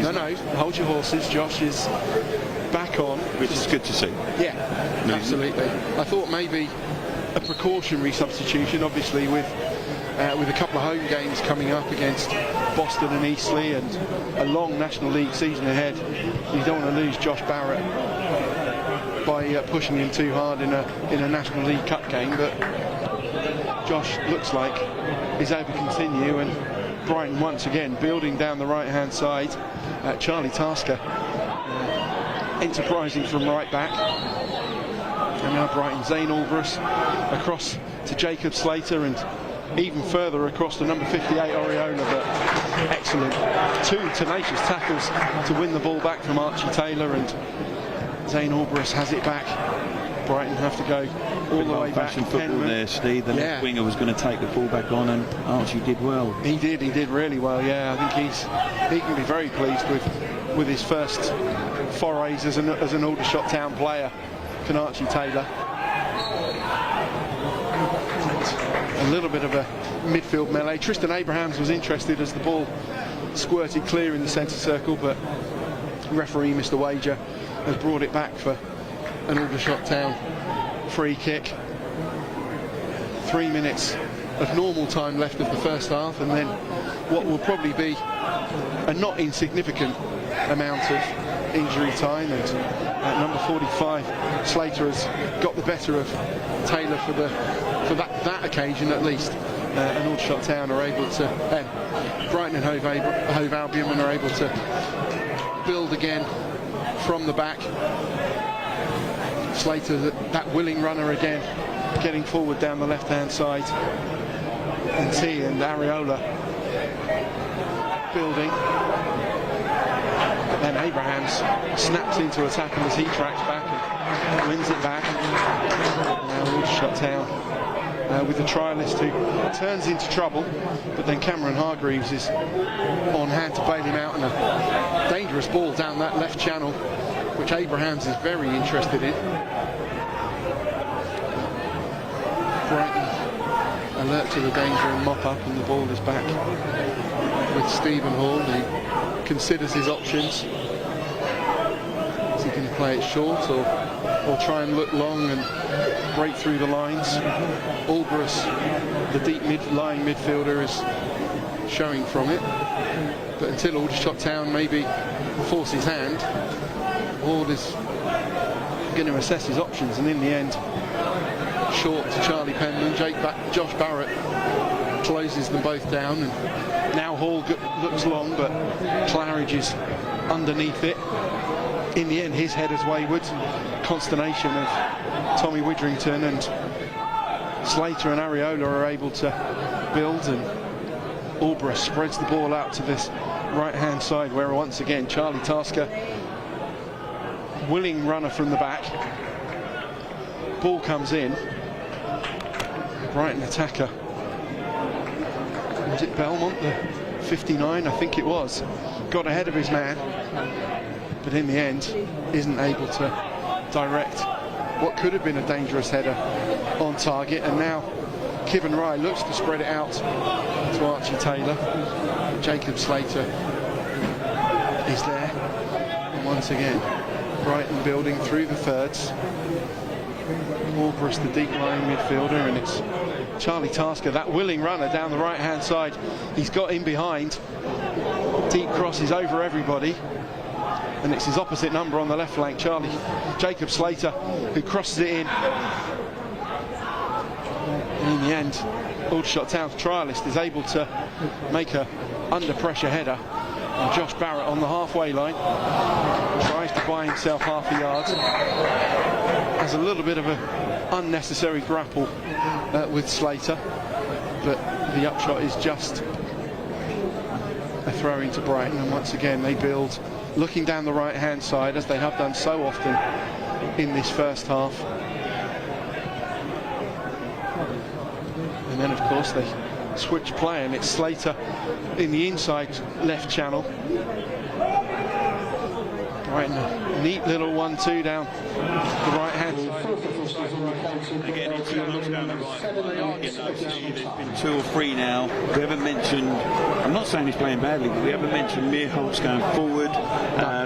no, hold your horses, Josh is back on. Which is good to see. Yeah, absolutely. I thought maybe a precautionary substitution, obviously with a couple of home games coming up against Boston and Eastleigh and a long National League season ahead. You don't want to lose Josh Barrett by pushing him too hard in a National League Cup game, but Josh looks like he's able to continue, and Brighton once again building down the right hand side. Charlie Tasker enterprising from right back, and now Brighton, Zane Alvarez across to Jacob Slater, and even further across to number 58 Oriola, but excellent two tenacious tackles to win the ball back from Archie Taylor, and Zane Alvarez has it back. Brighton have to go all the way back. Football there, Steve. The left winger was going to take the ball back on, and Archie did well. He did really well. Yeah, I think he can be very pleased with his first forays as an Aldershot Town player. Can Archie Taylor. A little bit of a midfield melee. Tristan Abrahams was interested as the ball squirted clear in the centre circle, but referee Mr. Wager has brought it back for an Aldershot Town free kick. 3 minutes of normal time left of the first half, and then what will probably be a not insignificant amount of injury time, and number 45 Slater has got the better of Taylor for that occasion at least. And Aldershot Town are able to, Brighton and Hove Albion are able to build again from the back. Slater, that willing runner again, getting forward down the left hand side, and T and Areola building. But then Abrahams snaps into attack, and as he tracks back and wins it back. Now Aldershot Town with the trialist who turns into trouble, but then Cameron Hargreaves is on hand to bail him out, and a dangerous ball down that left channel, which Abrahams is very interested in. Brighton alert to the danger and mop up, and the ball is back with Stephen Hall, who considers his options. Is he going to play it short or try and look long and break through the lines? Alvarez, the deep lying midfielder, is showing from it, but until Aldershot Town maybe force his hand, Hall is going to assess his options, and in the end, short to Charlie Penman. Josh Barrett closes them both down, and now Hall looks long, but Claridge is underneath it. In the end, his header's wayward. Consternation of Tommy Widrington, and Slater and Areola are able to build, and Alvarez spreads the ball out to this right hand side, where once again Charlie Tasker, willing runner from the back. Ball comes in. Brighton attacker, was it Belmont, the 59? I think it was. Got ahead of his man, but in the end isn't able to direct what could have been a dangerous header on target. And now Kibben Rye looks to spread it out to Archie Taylor. Jacob Slater is there, and once again Brighton building through the thirds. Alvarez, the deep lying midfielder, and it's Charlie Tasker, that willing runner down the right hand side. He's got in behind, deep crosses over everybody, and it's his opposite number on the left flank, Jacob Slater, who crosses it in. And in the end, Aldershot Town's trialist is able to make a under pressure header, and Josh Barrett on the halfway line tries to buy himself half a yard. Has a little bit of an unnecessary grapple with Slater, but the upshot is just a throw into Brighton, and once again they build, looking down the right hand side, as they have done so often in this first half. And then, of course, they switch play, and it's Slater in the inside left channel. Right, a neat little 1-2 down the right hand. Again, it's down the right. There's been 2 or 3 now. We haven't mentioned, I'm not saying he's playing badly, but we haven't mentioned Meerholtz going forward.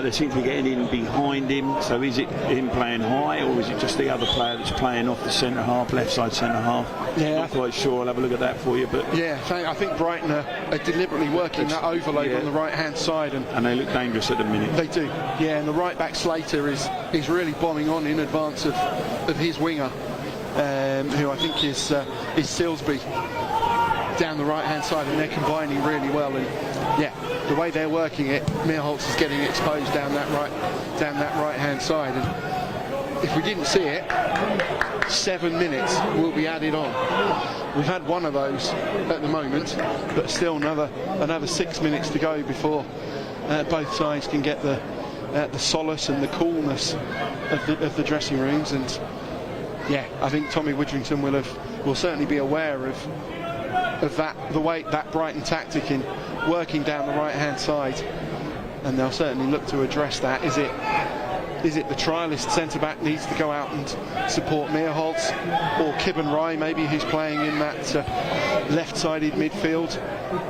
They seem to be getting in behind him. So is it him playing high, or is it just the other player that's playing off the centre half, left side centre half? Yeah, not quite sure. I'll have a look at that for you. But yeah, I think Brighton are deliberately working that overload on the right hand side, and they look dangerous at the minute. They do. Yeah, and the right back Slater is really bombing on in advance of his winger, who I think is Silsby down the right hand side, and they're combining really well. And yeah, the way they're working it, Meerholtz is getting exposed down that right hand side. And if we didn't see it, 7 minutes will be added on. We've had one of those at the moment, but still another 6 minutes to go before both sides can get the solace and the coolness of the dressing rooms. And yeah, I think Tommy Widrington will certainly be aware of that, the way that Brighton tactic in working down the right hand side, and they'll certainly look to address that. Is it the trialist centre-back needs to go out and support Meerholtz, or Kibben Rye maybe, who's playing in that left-sided midfield?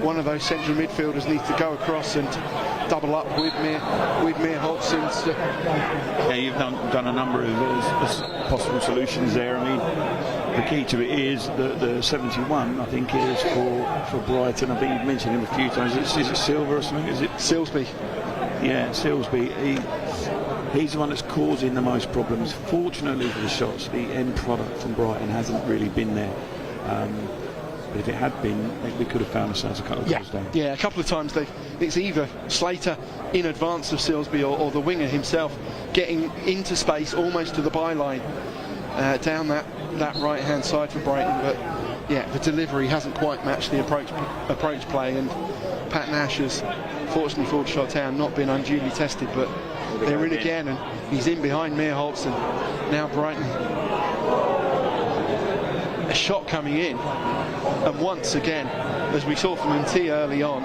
One of those central midfielders needs to go across and double up with Meerholtz. Yeah, you've done a number of possible solutions there. I mean, the key to it is the 71, I think, is for Brighton. I think you've mentioned him a few times. Is it Silver or something? Is it Silsby? Yeah, Silsby. He's the one that's causing the most problems. Fortunately for the shots, the end product from Brighton hasn't really been there. But if it had been, we could have found ourselves a couple of goals down. Yeah, a couple of times it's either Slater in advance of Silsby or the winger himself getting into space almost to the byline down that right hand side for Brighton. But yeah, the delivery hasn't quite matched the approach play, and Pat Nash has, fortunately for Aldershot Town, not been unduly tested, but they're in again, and he's in behind Meerholtz, and now Brighton. A shot coming in, and once again, as we saw from MT early on,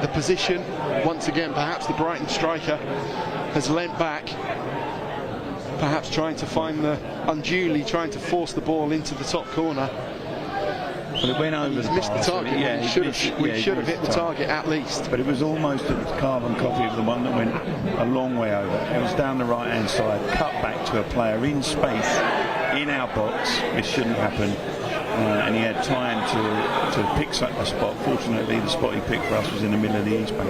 the position, once again, perhaps the Brighton striker has leant back, perhaps trying to trying to force the ball into the top corner. But it went over. He's missed the target. Yeah, he should have hit the target at least. But it was almost a carbon copy of the one that went a long way over. It was down the right hand side, cut back to a player in space in our box, which shouldn't happen. And he had time to pick a spot. Fortunately, the spot he picked for us was in the middle of the East Bank.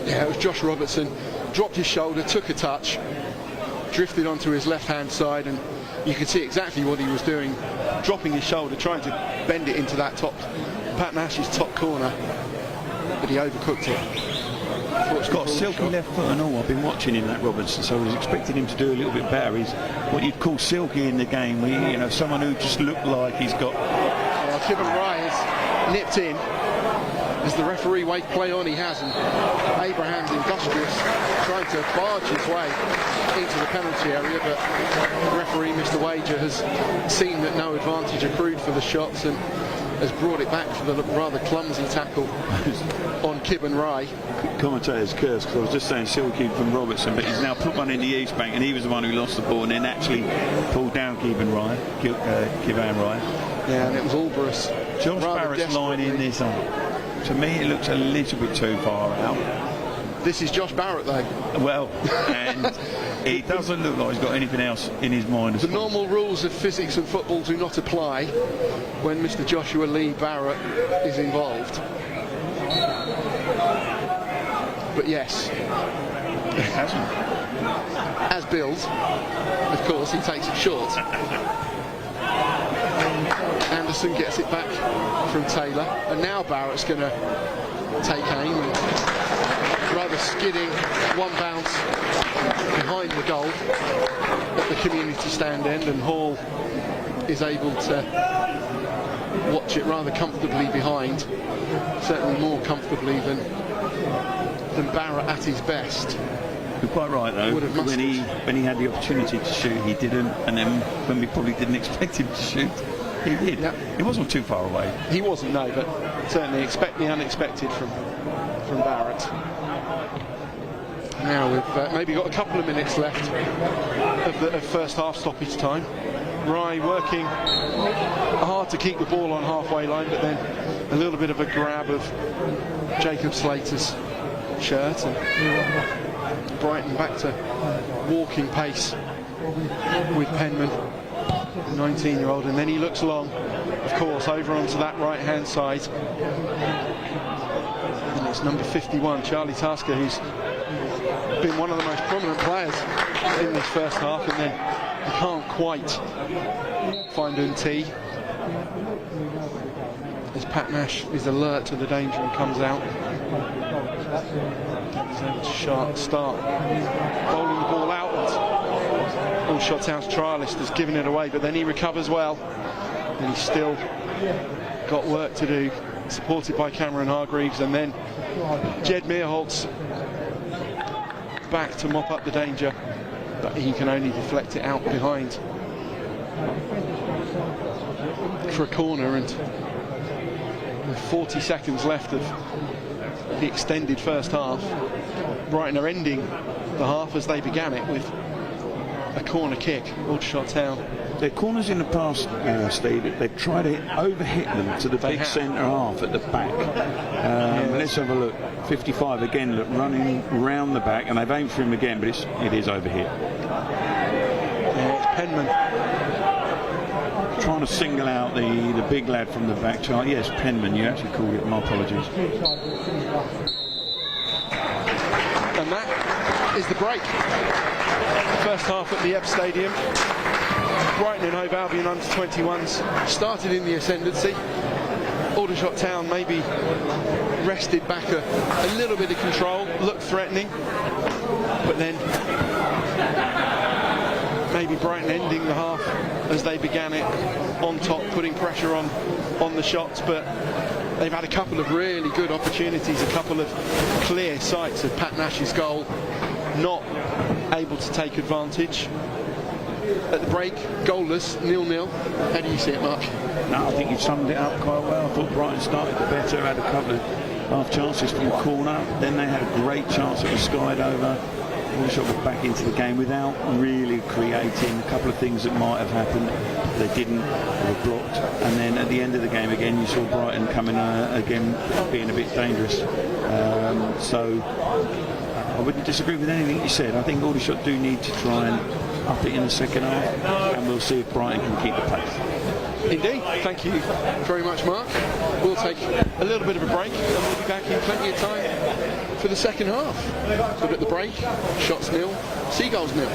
Yeah, it was Josh Robertson. Dropped his shoulder, took a touch, drifted onto his left hand side, and you could see exactly what he was doing, dropping his shoulder, trying to bend it into that Pat Nash's top corner, but he overcooked it. He's got a silky left foot and all. I've been watching him, that Robertson, so I was expecting him to do a little bit better. He's what you'd call silky in the game, someone who just looked like he's got... Well, Kibben Rye has nipped in as the referee waved play on. He has, and Abraham's industrious, trying to barge his way into the penalty area, but the referee, Mr. Wager, has seen that no advantage accrued for the shots and has brought it back for the rather clumsy tackle on Kibben Rye. Commentator's curse, because I was just saying silky from Robertson, but he's now put one in the East Bank, and he was the one who lost the ball and then actually pulled down Kibben Rye. Yeah, and it was Albrus. Josh Barrett's line in this on. To me, it looks a little bit too far out. This is Josh Barrett, though. Well, and he doesn't look like he's got anything else in his mind. The normal rules of physics and football do not apply when Mr. Joshua Lee Barrett is involved. But yes, it hasn't. As billed, of course, he takes it short. Anderson gets it back from Taylor, and now Barrett's going to take aim, and rather skidding one bounce behind the goal at the community stand end, and Hall is able to watch it rather comfortably behind, certainly more comfortably than Barrett at his best. You're quite right, though. When he had the opportunity to shoot, he didn't, and then when we probably didn't expect him to shoot, He did. Yeah. He wasn't too far away. He wasn't, no, but certainly expect the unexpected from Barrett. Now we've maybe got a couple of minutes left of first half stoppage time. Rye working hard to keep the ball on halfway line, but then a little bit of a grab of Jacob Slater's shirt, and Brighton back to walking pace with Penman, 19-year-old, and then he looks long, of course, over onto that right-hand side. And it's number 51, Charlie Tasker, who's been one of the most prominent players in this first half, and then he can't quite find Unti as Pat Nash is alert to the danger and comes out. Sharp start, bowling the ball out, and Aldershot Town's trialist has given it away, but then he recovers well, and he's still got work to do, supported by Cameron Hargreaves, and then Jed Meerholtz back to mop up the danger, but he can only deflect it out behind for a corner. And with 40 seconds left of the extended first half, Brighton are ending the half as they began it with a corner kick. Aldershot Town. Their corners in the past, Steve, they've tried to overhit them to the big centre half at the back. Let's have a look. 55 again, look, running round the back, and they've aimed for him again, but it is overhit. Yeah, it's Penman trying to single out the big lad from the back chart. Yes, Penman, you actually called it. My apologies. And that is the break. First half at the Ebb Stadium. Brighton and Hove Albion under 21s started in the ascendancy. Aldershot Town maybe wrested back a little bit of control, looked threatening, but then maybe Brighton ending the half as they began it on top, putting pressure on the shots, but they've had a couple of really good opportunities, a couple of clear sights of Pat Nash's goal, not able to take advantage. At the break, goalless, 0-0. How do you see it, Mark? No, I think you summed it up quite well. I thought Brighton started better, had a couple of half chances from the corner, then they had a great chance that was skied over. Aldershot was back into the game without really creating. A couple of things that might have happened, they didn't, they were blocked, and then at the end of the game again you saw Brighton coming again being a bit dangerous. So I wouldn't disagree with anything you said. I think Aldershot do need to try and up it in the second half, and we'll see if Brighton can keep the pace. Indeed, thank you very much, Mark. We'll take a little bit of a break and we'll be back in plenty of time for the second half. But at the break, shots 0, Seagulls 0.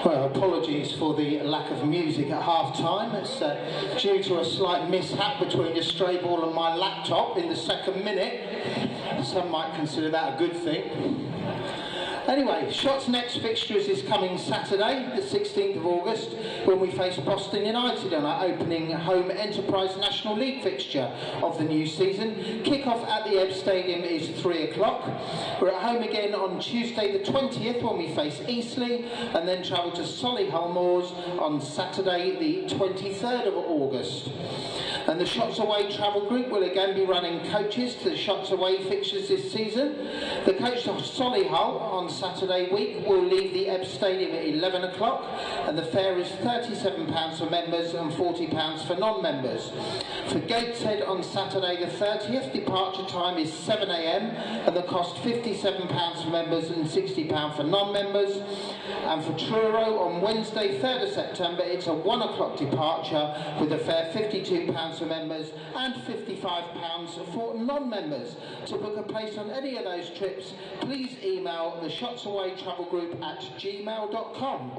Well, apologies for the lack of music at half-time. It's due to a slight mishap between the stray ball and my laptop in the second minute. Some might consider that a good thing. Anyway, Shot's next fixtures is coming Saturday, the 16th of August, when we face Boston United on our opening home Enterprise National League fixture of the new season. Kick-off at the Ebb Stadium is 3 o'clock. We're at home again on Tuesday the 20th when we face Eastleigh, and then travel to Solihull Moors on Saturday the 23rd of August. And the Shots Away travel group will again be running coaches to the Shots Away fixtures this season. The coach to Solihull on Saturday week will leave the Ebb Stadium at 11 o'clock, and the fare is £37 for members and £40 for non-members. For Gateshead on Saturday the 30th, departure time is 7 AM, and the cost £57 for members and £60 for non-members. And for Truro on Wednesday 3rd of September, it's a 1 o'clock departure with a fare £52 for members and £55 for non-members. To book a place on any of those trips, please email the Shots Away Travel Group at gmail.com.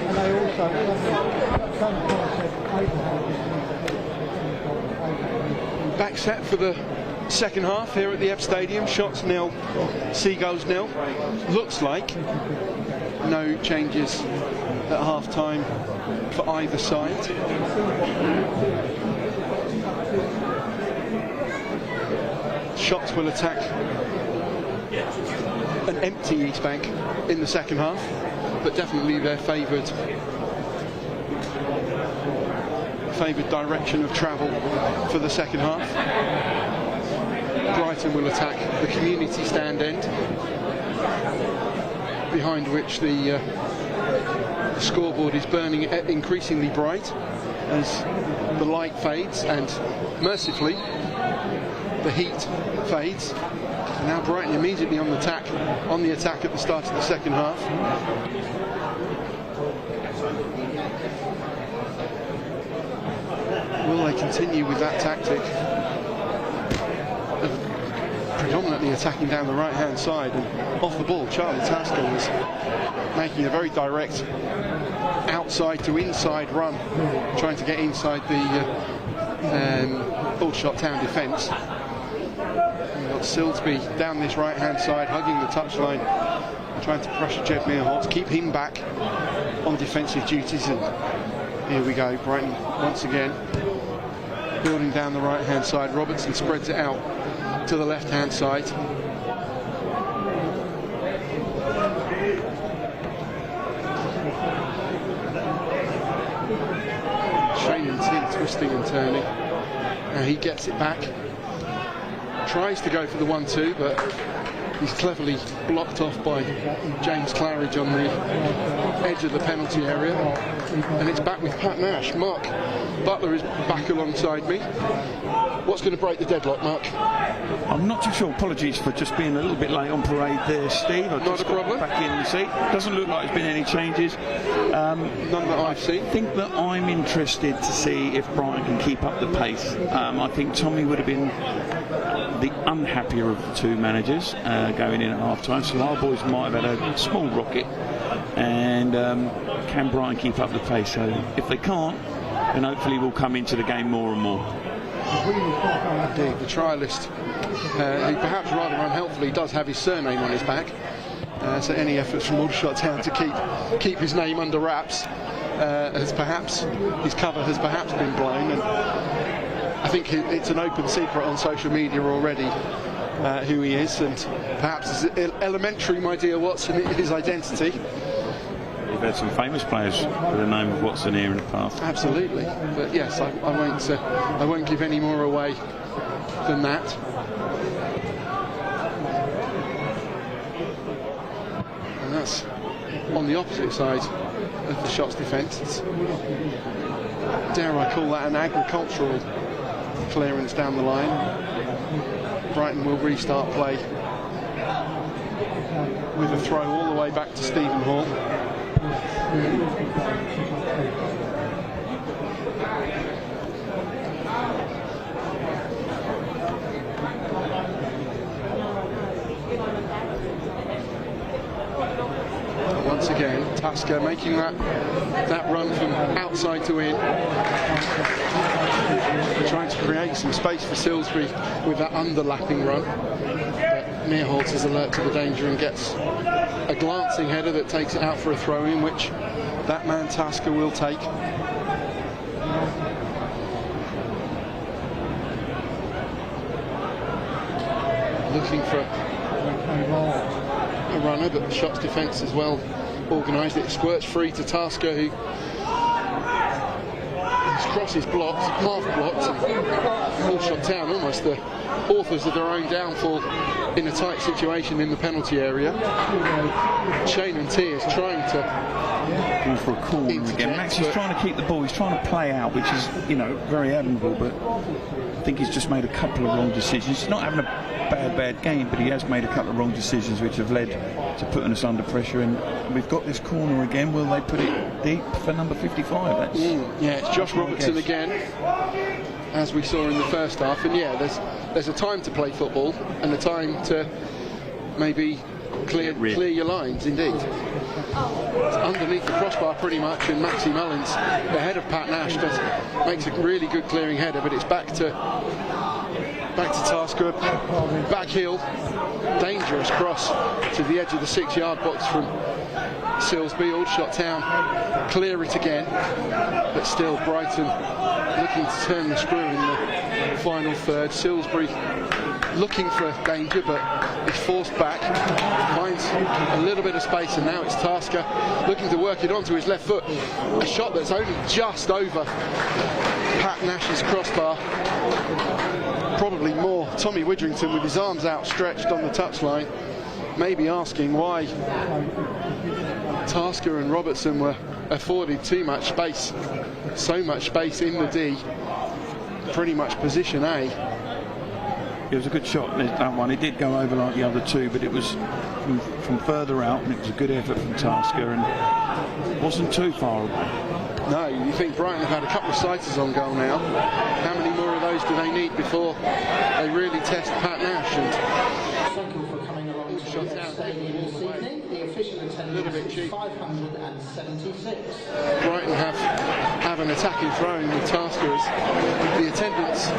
And they also some concept Back set for the second half here at the Ebb Stadium. Shots nil, Seagulls nil. Looks like no changes at half time for either side. Shots will attack an empty East Bank in the second half, but definitely their favoured direction of travel for the second half. Brighton will attack the community stand end, behind which the scoreboard is burning increasingly bright as the light fades and mercifully the heat fades. And now Brighton immediately on the attack at the start of the second half. Will they continue with that tactic of predominantly attacking down the right hand side and off the ball? Charlie Tasker was making a very direct outside to inside run, trying to get inside the Aldershot Town defence. You've got Silsby down this right hand side, hugging the touchline, trying to pressure Jed Meerholt, keep him back on defensive duties. And here we go, Brighton once again building down the right hand side. Robertson spreads it out to the left hand side. Shane and T twisting and turning. Now he gets it back, tries to go for the 1-2, but he's cleverly blocked off by James Claridge on the edge of the penalty area, and it's back with Pat Nash. Mark Butler is back alongside me. What's going to break the deadlock, Mark? I'm not too sure. Apologies for just being a little bit late on parade there, Steve. I've Not just a problem. got back in the seat. Doesn't look like there's been any changes. None that I've seen. I think that I'm interested to see if Brighton can keep up the pace. I think Tommy would have been the unhappier of the two managers going in at half-time, so our boys might have had a small rocket. And can Brighton keep up the pace? So if they can't, then hopefully we'll come into the game more and more. Indeed, the trialist, who perhaps rather unhelpfully does have his surname on his back, so any efforts from Aldershot Town to keep his name under wraps his cover has perhaps been blown. And I think it's an open secret on social media already who he is, and perhaps it's elementary, my dear Watson, his identity. We've had some famous players with the name of Watson here in the past. Absolutely, but yes, I won't give any more away than that. And that's on the opposite side of the Shots defence. It's, dare I call that, an agricultural clearance down the line. Brighton will restart play with a throw all the way back to Stephen Hall. Once again, Tasker making that run from outside to in, trying to create some space for Silsby with that underlapping run. But Meerholt is alert to the danger and gets a glancing header that takes it out for a throw-in, which that man Tasker will take. Looking for a runner, but the Shots defence is well organised. It squirts free to Tasker, who his cross is blocked, half blocked. Aldershot Town almost the authors of their own downfall in a tight situation in the penalty area. Shane and T is trying to Going for a corner again. Max is trying to keep the ball. He's trying to play out, which is, very admirable. But I think he's just made a couple of wrong decisions. He's not having a bad game, but he has made a couple of wrong decisions, which have led to putting us under pressure. And we've got this corner again. Will they put it deep for number 55? That's it's Josh Robertson again, as we saw in the first half. And there's a time to play football and a time to maybe clear your lines, indeed. It's underneath the crossbar pretty much, and Maxi Mullins ahead of Pat Nash makes a really good clearing header, but it's back to Tasker, back heel, dangerous cross to the edge of the 6-yard box from Silsby. Aldershot Town clear it again, but still Brighton looking to turn the screw in the final third. Silsbury looking for danger, but is forced back, finds a little bit of space, and now it's Tasker looking to work it onto his left foot. A shot that's only just over Pat Nash's crossbar. Probably more Tommy Widrington with his arms outstretched on the touchline, maybe asking why Tasker and Robertson were afforded too much space, so much space in the D, pretty much position A. It was a good shot, that one. It did go over like the other two, but it was from further out, and it was a good effort from Tasker, and wasn't too far away. No, you think Brighton have had a couple of sighters on goal now. How many more of those do they need before they really test Pat Nash? And thank you for coming along to the stadium this evening. The official attendance is 576. Brighton have an attacking throwing with Tasker. The attendance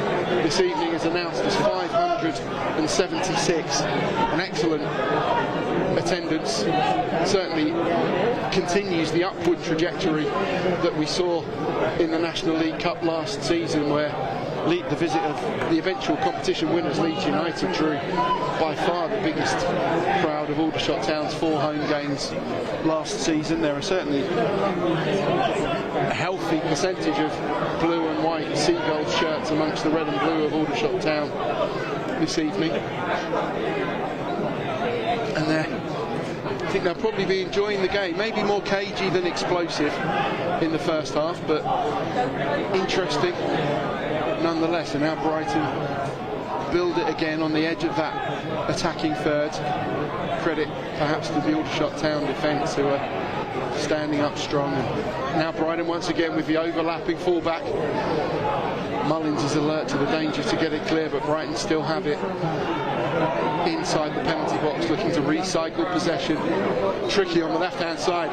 this evening is announced as 576. An excellent attendance, certainly continues the upward trajectory that we saw in the National League Cup last season, where the visit of the eventual competition winners Leeds United drew by far the biggest crowd of Aldershot Town's 4 home games last season. There are certainly a healthy percentage of blue and white seagull shirts amongst the red and blue of Aldershot Town this evening, and I think they'll probably be enjoying the game, maybe more cagey than explosive in the first half, but interesting nonetheless. And now Brighton build it again on the edge of that attacking third. Credit perhaps to the Aldershot Town defence, who are standing up strong. And now Brighton once again with the overlapping fullback. Mullins is alert to the danger to get it clear, but Brighton still have it inside the penalty box, looking to recycle possession. Tricky on the left hand side.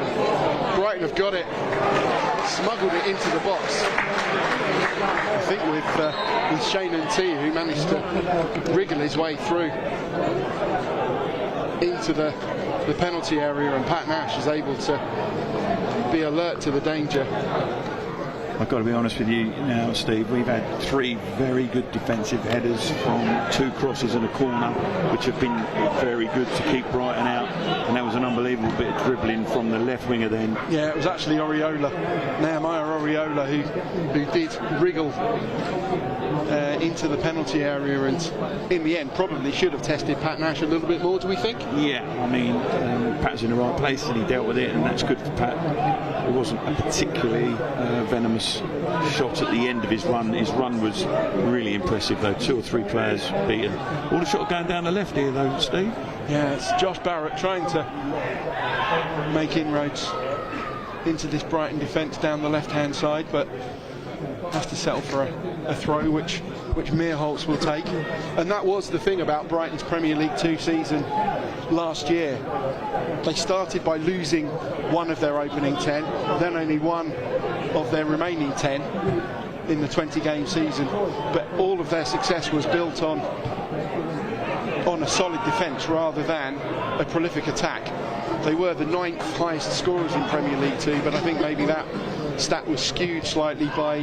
Brighton have got it, smuggled it into the box. I think with Shane and T, who managed to wriggle his way through into the penalty area, and Pat Nash is able to be alert to the danger. I've got to be honest with you now, Steve, we've had 3 very good defensive headers from 2 crosses and a corner, which have been very good to keep Brighton out, and that was an unbelievable bit of dribbling from the left winger then. Yeah, it was actually Nehemiah Oriola who did wriggle into the penalty area, and in the end probably should have tested Pat Nash a little bit more, do we think? Yeah, I mean, Pat's in the right place and he dealt with it, and that's good for Pat. It wasn't a particularly venomous shot at the end of his run. His run was really impressive though, 2 or 3 players beaten. All the shot going down the left here though, Steve. Yeah, it's Josh Barrett trying to make inroads into this Brighton defence down the left hand side, but has to settle for a throw which Meerholtz will take. And that was the thing about Brighton's Premier League 2 season last year. They started by losing one of their opening 10, then only one of their remaining 10 in the 20-game season, but all of their success was built on a solid defence rather than a prolific attack. They were the 9th highest scorers in Premier League 2, but I think maybe that stat was skewed slightly by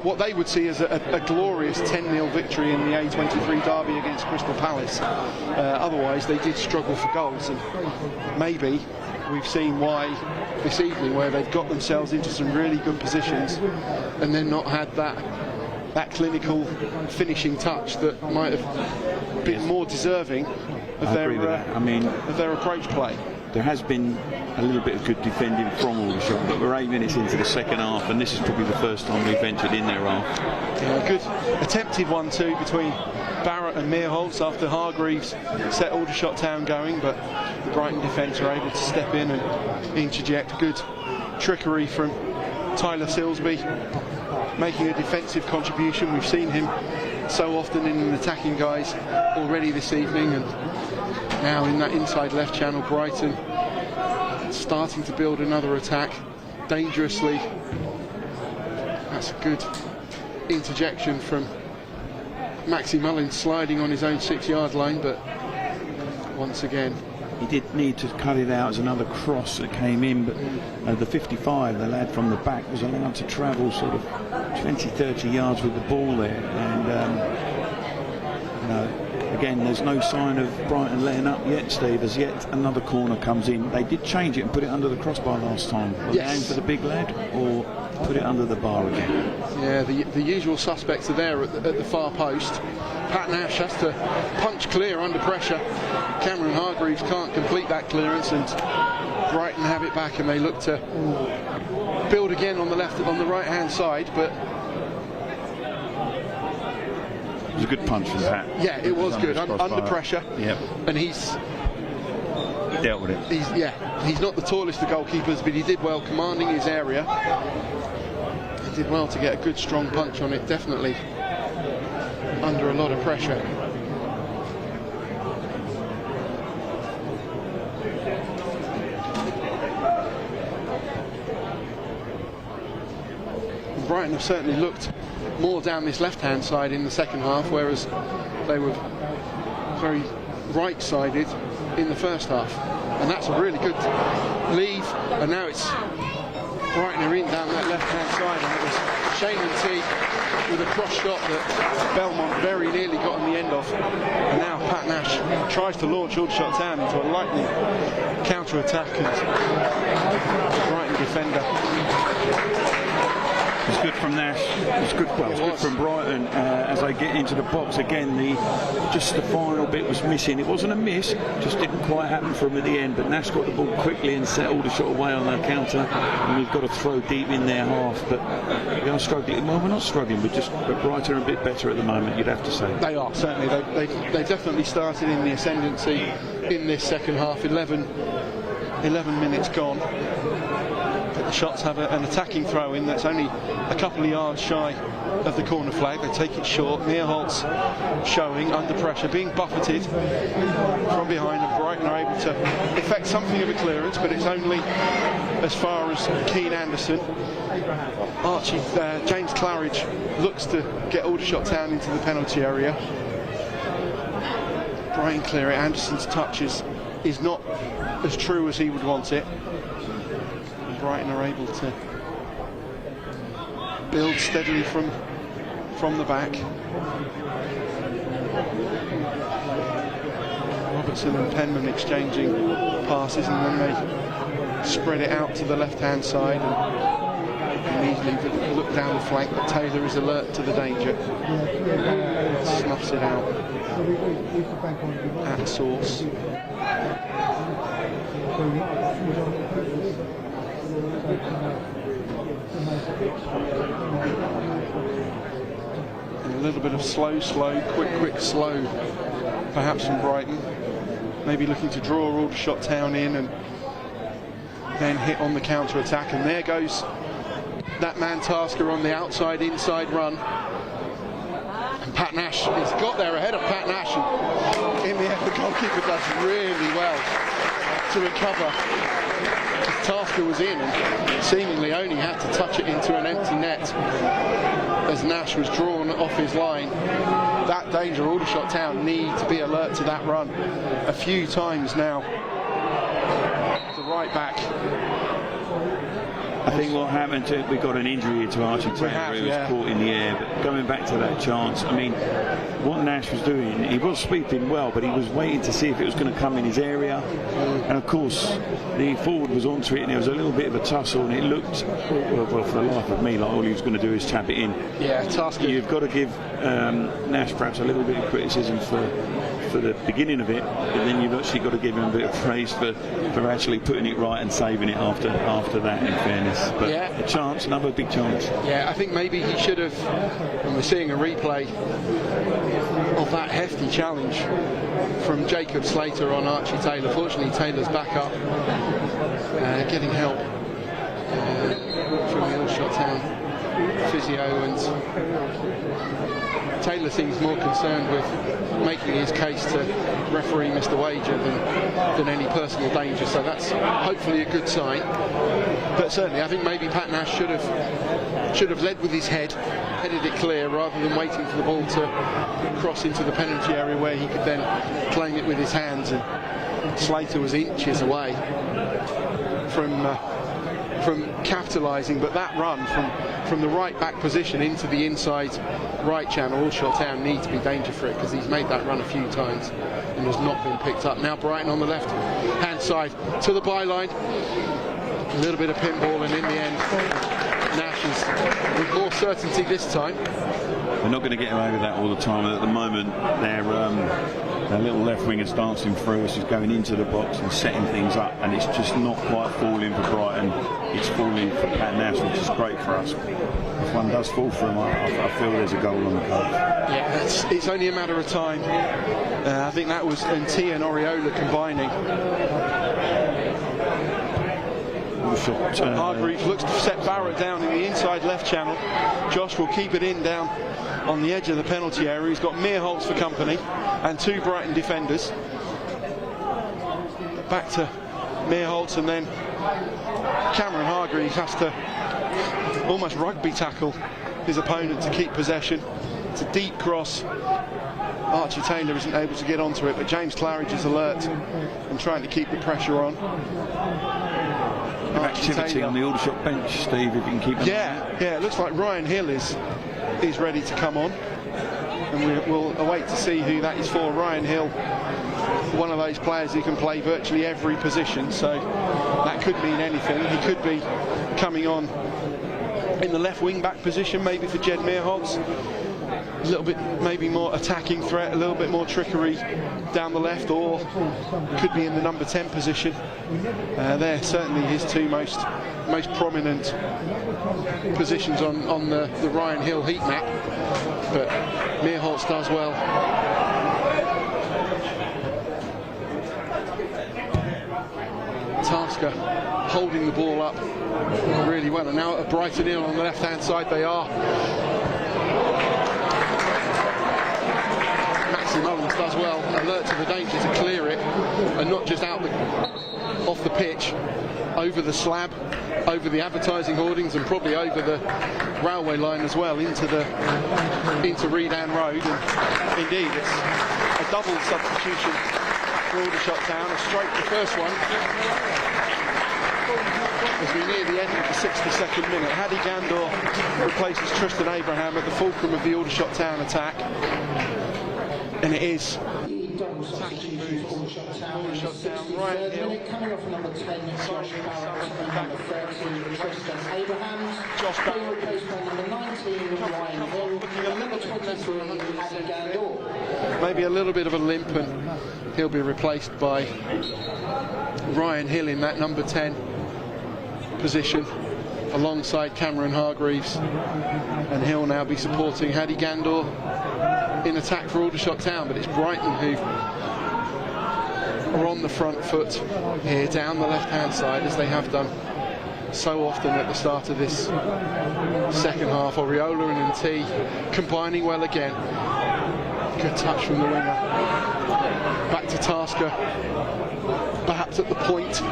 what they would see as a glorious 10-0 victory in the A23 derby against Crystal Palace. Otherwise they did struggle for goals, and maybe we've seen why this evening, where they've got themselves into some really good positions and then not had that clinical finishing touch that might have been more deserving of their approach play. There has been a little bit of good defending from Aldershot, but we're 8 minutes into the second half, and this is probably the first time we've ventured in their half. Yeah, good attempted 1-2 between Barrett and Meerholtz after Hargreaves set Aldershot Town going, but the Brighton defence are able to step in and interject. Good trickery from Tyler Silsby, making a defensive contribution. We've seen him so often in attacking guys already this evening, and Now in that inside left channel, Brighton starting to build another attack dangerously. That's a good interjection from Maxi Mullins, sliding on his own 6-yard line, but once again he did need to cut it out as another cross that came in, but the 55, the lad from the back, was allowed to travel sort of 20-30 yards with the ball there, and you know, again, there's no sign of Brighton letting up yet, Steve, as yet another corner comes in. They did change it and put it under the crossbar last time. Yes. Aim for the big lad or put it under the bar again? Yeah, the usual suspects are there at the far post. Pat Nash has to punch clear under pressure. Cameron Hargreaves can't complete that clearance, and Brighton have it back, and they look to build again on the right hand side, but it was a good punch from Pat. Yeah, it was good under pressure. Yep. And he dealt with it. He's not the tallest of goalkeepers, but he did well commanding his area. He did well to get a good strong punch on it, definitely under a lot of pressure. Brighton have certainly looked more down this left-hand side in the second half, whereas they were very right-sided in the first half. And that's a really good lead. And now it's Brighton are in down that left-hand side, and it was Shaman T with a cross shot that Belmont very nearly got on the end of. And now Pat Nash tries to launch Aldershot Town into a lightning counter-attack, and Brighton defender. It's good from Nash. It's good. Well, it's good from Brighton as they get into the box again. Just the final bit was missing. It wasn't a miss, just didn't quite happen for him at the end. But Nash got the ball quickly and set Aldershot away on their counter. And we've got to throw deep in their half. But we're going to struggle. Well, we're not struggling. But Brighton are a bit better at the moment, you'd have to say. They are, certainly. They definitely started in the ascendancy in this second half. 11 minutes gone. The Shots have an attacking throw-in that's only a couple of yards shy of the corner flag. They take it short. Meerholtz showing under pressure, being buffeted from behind, and Brighton are able to effect something of a clearance, but it's only as far as Keane Anderson. James Claridge looks to get Aldershot Town into the penalty area. Brighton clear it. Anderson's touch is not as true as he would want it. Brighton are able to build steadily from the back. Robertson and Penman exchanging passes, and then they spread it out to the left-hand side and immediately look down the flank, but Taylor is alert to the danger. Snuffs it out at source. And a little bit of slow, quick, slow, perhaps from Brighton. Maybe looking to draw Aldershot Town in and then hit on the counter-attack. And there goes that man Tasker on the inside run. And Pat Nash has got there ahead of Pat Nash. And in the end, the goalkeeper does really well to recover. Tasker was in and seemingly only had to touch it into an empty net as Nash was drawn off his line. That danger, Aldershot Town need to be alert to that run a few times now. The right back. I think what happened to it, we got an injury to Archie Taylor, who was caught in the air. But going back to that chance, I mean, what Nash was doing, he was sweeping well, but he was waiting to see if it was going to come in his area. And of course, the forward was onto it, and there was a little bit of a tussle, and it looked, well, for the life of me, like all he was going to do is tap it in. Yeah, Tasker. You've got to give Nash perhaps a little bit of criticism for the beginning of it, but then you've actually got to give him a bit of praise for actually putting it right and saving it after that, in fairness. But a chance, another big chance. Yeah, I think maybe he should have, and we're seeing a replay of that hefty challenge from Jacob Slater on Archie Taylor. Fortunately, Taylor's back up, getting help from the Aldershot Town physio, and Taylor seems more concerned with making his case to referee Mr. Wager than any personal danger, so that's hopefully a good sign. But certainly I think maybe Pat Nash should have led with his head, headed it clear, rather than waiting for the ball to cross into the penalty area where he could then claim it with his hands. And Slater was inches away from capitalising, but that run from the right back position into the inside right channel, Aldershot Town need to be danger free, because he's made that run a few times and has not been picked up. Now Brighton on the left hand side to the byline, a little bit of pinball, and in the end Nash is with more certainty this time. They're not going to get away with that all the time, and at the moment their little left winger's dancing through us, is going into the box and setting things up, and it's just not quite falling for Brighton. It's falling for Pat Nash, which is great for us. If one does fall for him, I feel there's a goal on the card. Yeah, it's only a matter of time. I think that was N.T. and Oriola combining. Hargreaves looks to set Barrett down in the inside left channel. Josh will keep it in down on the edge of the penalty area. He's got Meerholtz for company and two Brighton defenders. Back to Meerholtz, and then Cameron Hargreaves has to almost rugby tackle his opponent to keep possession. It's a deep cross. Archie Taylor isn't able to get onto it, but James Claridge is alert and trying to keep the pressure on. Activity on the Aldershot bench, Steve, if you can keep them. Yeah, it looks like Ryan Hill is ready to come on, and we'll await to see who that is for. Ryan Hill, one of those players who can play virtually every position, so that could mean anything. He could be coming on in the left wing back position, maybe for Jed Meerholtz. A little bit maybe more attacking threat, a little bit more trickery down the left, or could be in the number 10 position. They're certainly his two most prominent positions on the Ryan Hill heat map, but Meerholtz does well. Tasker holding the ball up really well, and now at Brighton Hill on the left hand side they are. Mullins does well, alert to the danger to clear it, and not just off the pitch, over the slab, over the advertising hoardings, and probably over the railway line as well, into Redan Road. And indeed, it's a double substitution for Aldershot Town, a straight, the first one, as we near the end of the 62nd minute. Hadi Gandor replaces Tristan Abraham at the fulcrum of the Aldershot Town attack. And it is attacking move for Aldershot Town. Ryan Hill coming off number 10, Josh Barrett, and number 13, Tristan Abrahams. Josh Barrett replaced by number 19, Ryan Hill, and number 23, Hadi Gandor. Maybe a little bit of a limp, and he'll be replaced by Ryan Hill in that number 10 position, alongside Cameron Hargreaves, and he'll now be supporting Hadi Gandor in attack for Aldershot Town. But it's Brighton who are on the front foot here down the left hand side, as they have done so often at the start of this second half. Oriola and N.T. combining well again. Good touch from the winger. Back to Tasker, perhaps at the point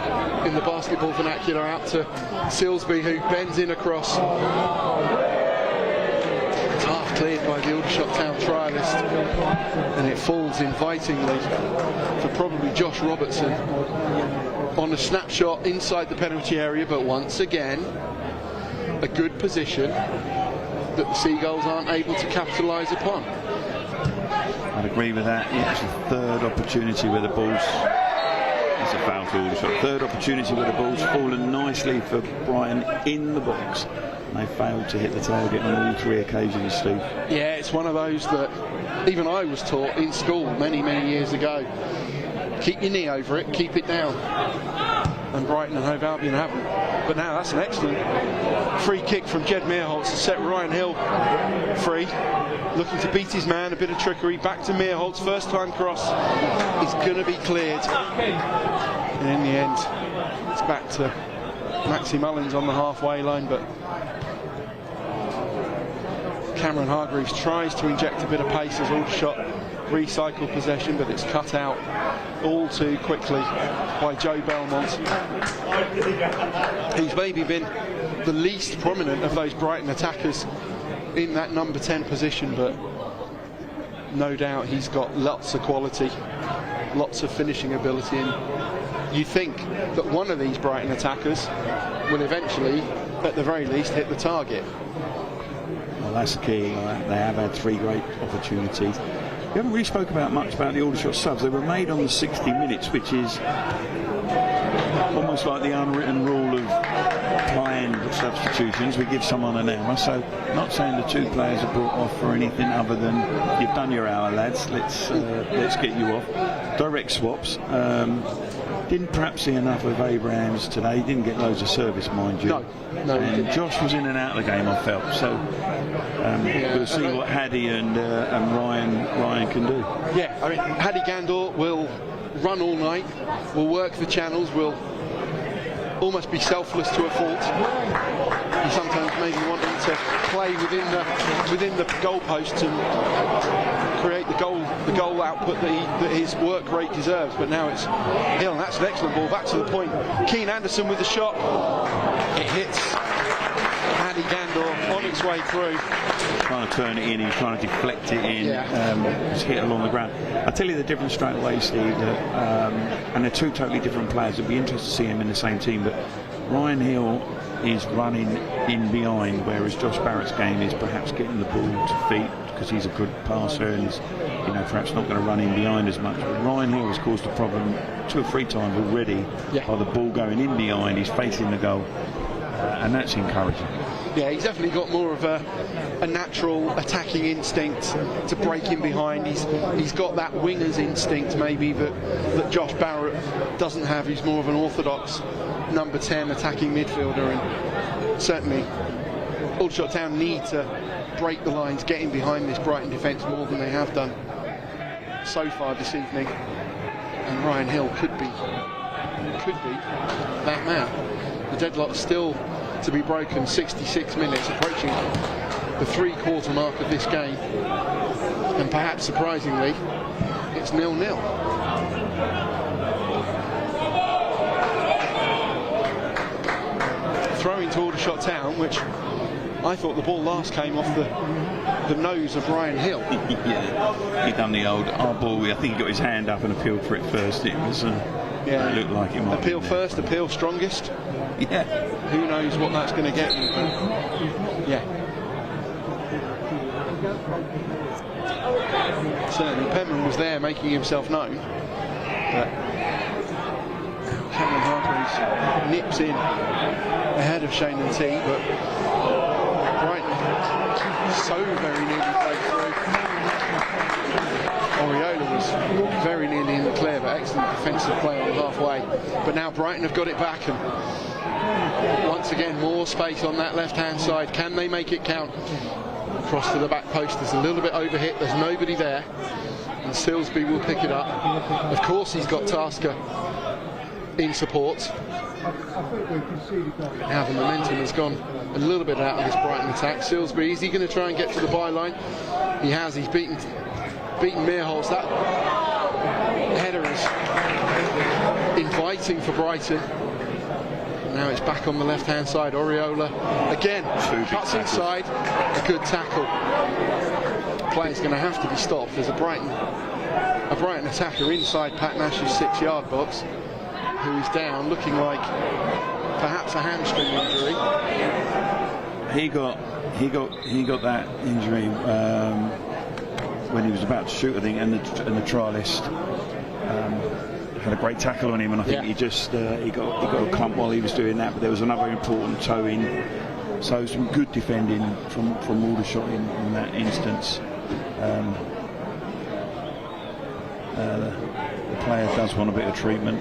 in the basketball vernacular, out to Silsby, who bends in across. It's half cleared by the Aldershot Town trialist, and it falls invitingly for probably Josh Robertson on a snapshot inside the penalty area. But once again, a good position that the Seagulls aren't able to capitalise upon. I'd agree with that. It's the third opportunity where the ball's, it's a foul to Aldershot. Third opportunity where the ball's fallen nicely for Brighton in the box. They failed to hit the tailgate on all three occasions, Steve. Yeah, it's one of those that even I was taught in school many years ago. Keep your knee over it, keep it down. And Brighton and Hove Albion haven't. But now that's an excellent free kick from Jed Meerholtz to set Ryan Hill free. Looking to beat his man, a bit of trickery. Back to Meerholtz, first time cross is going to be cleared. And in the end, it's back to Maxi Mullins on the halfway line. But Cameron Hargreaves tries to inject a bit of pace as Aldershot recycle possession, but it's cut out all too quickly by Joe Belmont, who's maybe been the least prominent of those Brighton attackers in that number 10 position, but no doubt he's got lots of quality, lots of finishing ability, and you think that one of these Brighton attackers will eventually, at the very least, hit the target. Well, that's the key. They have had 3 great opportunities. We haven't really spoke much about the Aldershot subs. They were made on the 60 minutes, which is almost like the unwritten rule of planned substitutions. We give someone an hour. So, not saying the 2 players are brought off for anything other than you've done your hour, lads. Let's get you off. Direct swaps. Didn't perhaps see enough of Abrahams today. Didn't get loads of service, mind you. No, and Josh was in and out of the game, I felt. So we'll see what Haddy and Ryan can do. Yeah, I mean, Haddy Gandor will run all night, will work the channels, will almost be selfless to a fault. He sometimes maybe wanting to play within the goalposts and create the goal output that his work rate deserves. But now it's Hill, and that's an excellent ball back to the point. Keane Anderson with the shot. It hits Haddy Gandor on its way through. Trying to turn it in, he's trying to deflect it in. It's hit along the ground. I'll tell you the difference straight away, Steve, and they're 2 totally different players. It'd be interesting to see him in the same team, but Ryan Hill is running in behind, whereas Josh Barrett's game is perhaps getting the ball to feet because he's a good passer and is, perhaps not going to run in behind as much. But Ryan Hill has caused a problem 2 or 3 times already by the ball going in behind. He's facing the goal, and that's encouraging. Yeah, he's definitely got more of a natural attacking instinct to break in behind. He's got that winger's instinct maybe that Josh Barrett doesn't have. He's more of an orthodox number 10 attacking midfielder, and certainly Aldershot Town need to break the lines, get in behind this Brighton defence more than they have done so far this evening. And Ryan Hill could be that man. The deadlock's still to be broken. 66 minutes, approaching the 3/4 mark of this game, and perhaps surprisingly it's 0-0. Throwing to Aldershot Town, which I thought the ball last came off the nose of Ryan Hill. Yeah, he done the old ball. I think he got his hand up and appealed for it first. It was it looked like it might appeal first, appeal strongest. Yeah. Who knows what that's going to get you, but yeah. Certainly Penman was there making himself known, but Cameron Hargreaves nips in ahead of Shane and T, but Brighton so very nearly played through. Oriola was very nearly in the clear, but excellent defensive play on halfway. But now Brighton have got it back, and once again more space on that left hand side. Can they make it count? Across to the back post, there's a little bit overhit, there's nobody there, and Silsby will pick it up. Of course he's got Tasker in support. Now the momentum has gone a little bit out of this Brighton attack. Silsby, is he going to try and get to the byline? He has, he's beaten Meerholz. That header is inviting for Brighton. Now it's back on the left hand side. Oriola again cuts inside. A good tackle. Player's going to have to be stopped. There's a Brighton attacker inside Pat Nash's 6-yard box, who is down, looking like perhaps a hamstring injury. He got that injury when he was about to shoot, I think, and the trialist had a great tackle on him, and I think he got a clump while he was doing that. But there was another important toe in, so some good defending from Aldershot in that instance. The player does want a bit of treatment.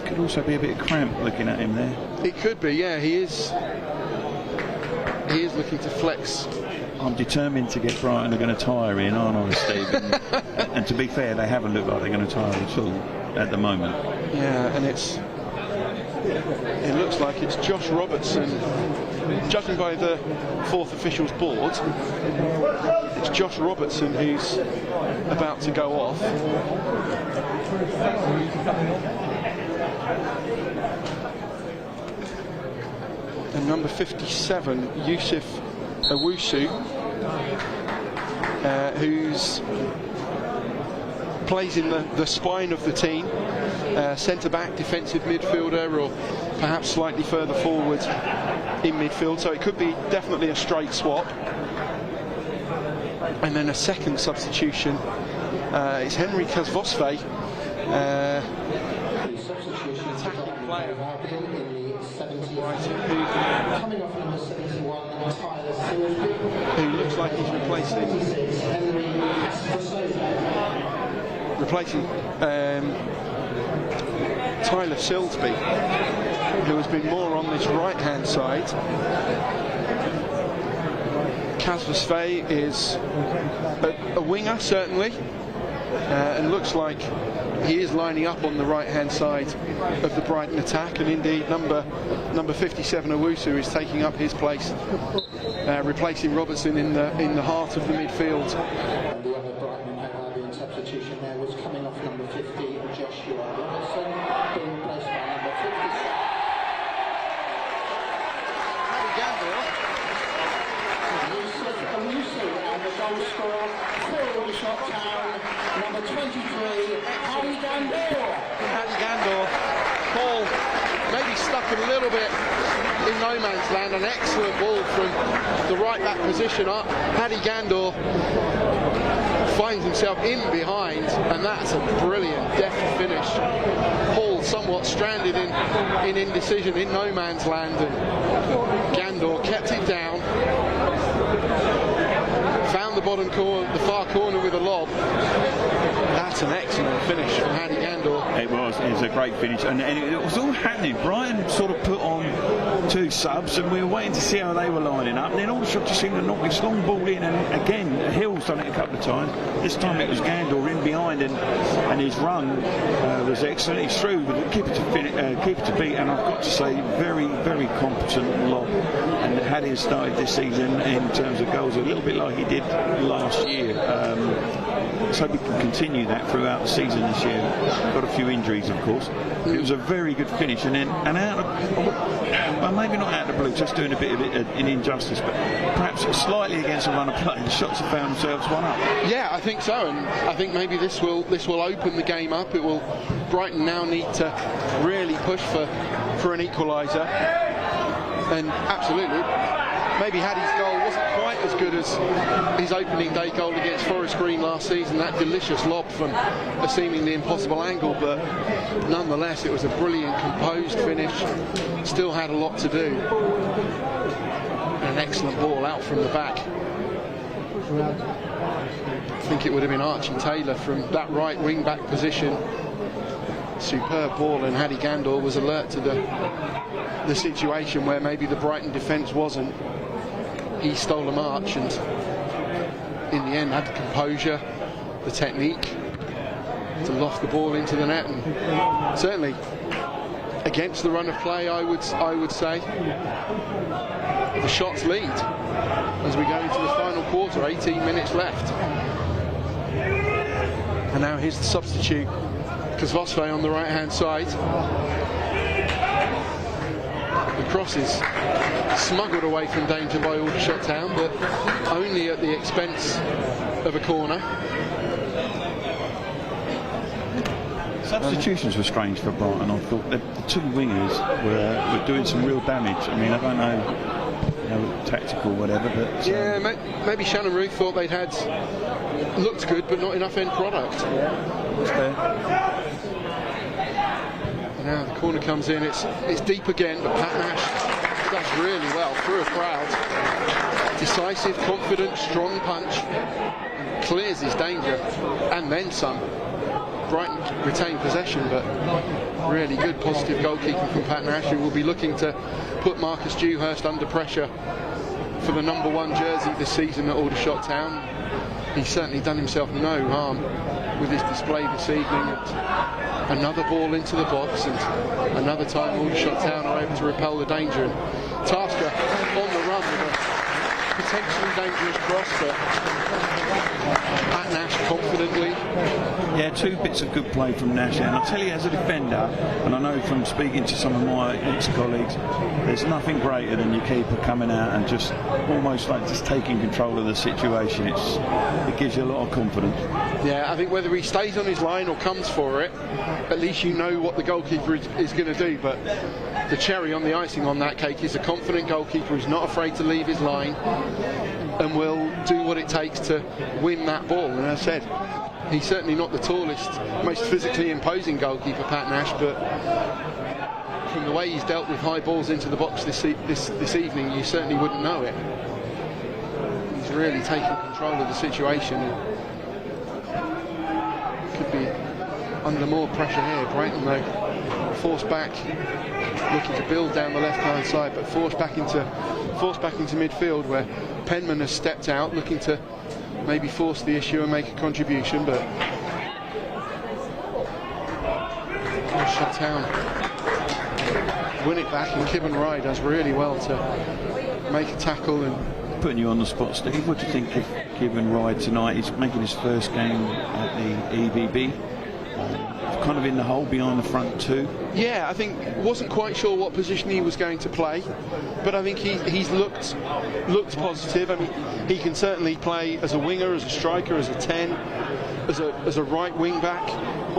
Could also be a bit of cramp looking at him there. It could be, yeah. He is looking to flex. I'm determined to get Brighton. They're going to tire in, aren't I, Steve? And to be fair, they haven't looked like they're going to tire at all at the moment. Yeah, and it's It looks like it's Josh Robertson. Judging by the fourth official's board, it's Josh Robertson who's about to go off. And number 57, Yusuf Owusu, who's plays in the spine of the team, centre-back, defensive midfielder, or perhaps slightly further forward in midfield, so it could be definitely a straight swap. And then a second substitution, it's Henry Kazvosve, attacking player Coming off number 71, Tyler Silsby. who looks like he's replacing Tyler Silsby, who has been more on this right-hand side. Kazvosve is a winger, certainly, and looks like he is lining up on the right-hand side of the Brighton attack, and indeed number 57 Owusu is taking up his place, replacing Robertson in the heart of the midfield. And the other Brighton and Albion substitution there was coming off number 50, Joshua Robertson, being replaced by number 57. Yusuf Owusu, and the goal scorer for Aldershot Town, number 23, Harry Gandor. Ball maybe stuck a little bit in no man's land. An excellent ball from the right back position up. Paddy Gandor finds himself in behind, and that's a brilliant deft finish. Hall somewhat stranded in indecision in no man's land, and Gandor kept it down, found the bottom corner, the far corner with a lob. That's an excellent finish from Paddy Gandor. It was a great finish, and it was all happening. Brighton sort of put on two subs, and we were waiting to see how they were lining up, and then Aldershot just seemed to knock this long ball in, and again Hill's done it a couple of times. This time it was Gandor in behind, and his run was excellent. He's through with the keeper to beat, and I've got to say, very, very competent lob. And had he started this season in terms of goals a little bit like he did last year, so we can continue that throughout the season this year. Got a few injuries, of course. It was a very good finish, and out of, well, maybe not out of the blue, just doing a bit of it in injustice, but perhaps slightly against a run of play. The shots have found themselves one up. Yeah, I think so, and I think maybe this will open the game up. It will. Brighton now need to really push for an equaliser, and absolutely, maybe Haddy's goal wasn't quite as good as his opening day goal against Forest Green last season, that delicious lob from a seemingly impossible angle, but nonetheless it was a brilliant composed finish, still had a lot to do. An excellent ball out from the back. I think it would have been Archie Taylor from that right wing back position. Superb ball, and Haddy Gandor was alert to the situation where maybe the Brighton defence wasn't. He stole a march, and in the end had the composure, the technique to loft the ball into the net, and certainly against the run of play, I would say the shots lead as we go into the final quarter. 18 minutes left, and now here's the substitute, Kazvosve on the right hand side. The cross is smuggled away from danger by Aldershot Town, but only at the expense of a corner. Substitutions were strange for Brighton. I thought the two wingers were doing some real damage. I mean, I don't know, tactical whatever, but yeah, maybe Shannon Ruth thought they'd had looked good, but not enough end product. It's fair. Now the corner comes in, it's deep again, but Pat Nash does really well through a crowd. Decisive, confident, strong punch, clears his danger, and then some. Brighton retained possession, but really good positive goalkeeping from Pat Nash, who will be looking to put Marcus Dewhurst under pressure for the number 1 jersey this season at Aldershot Town. He's certainly done himself no harm with his display this evening. And another ball into the box, and another time Aldershot Town are able to repel the danger. And Tasker on the run with a potentially dangerous cross, but Pat Nash confidently. Yeah, 2 bits of good play from Nash, and I'll tell you, as a defender, and I know from speaking to some of my ex-colleagues, there's nothing greater than your keeper coming out and just almost like just taking control of the situation. It gives you a lot of confidence. Yeah, I think whether he stays on his line or comes for it, at least you know what the goalkeeper is going to do. But the cherry on the icing on that cake is a confident goalkeeper who's not afraid to leave his line and will do what it takes to win that ball. And as I said, he's certainly not the tallest, most physically imposing goalkeeper, Pat Nash, but from the way he's dealt with high balls into the box this evening, you certainly wouldn't know it. He's really taking control of the situation. Could be under more pressure here. Brighton, though, forced back, looking to build down the left-hand side, but forced back into midfield, where Penman has stepped out, looking to maybe force the issue and make a contribution, but Aldershot Town win it back, and Kibben Rye does really well to make a tackle. And putting you on the spot, Steve, what do you think of Kibben Rye tonight? He's making his first game at the EBB, kind of in the hole behind the front two. Yeah, I think wasn't quite sure what position he was going to play, but I think he's looked positive. I mean, he can certainly play as a winger, as a striker, as a 10, as a right wing back,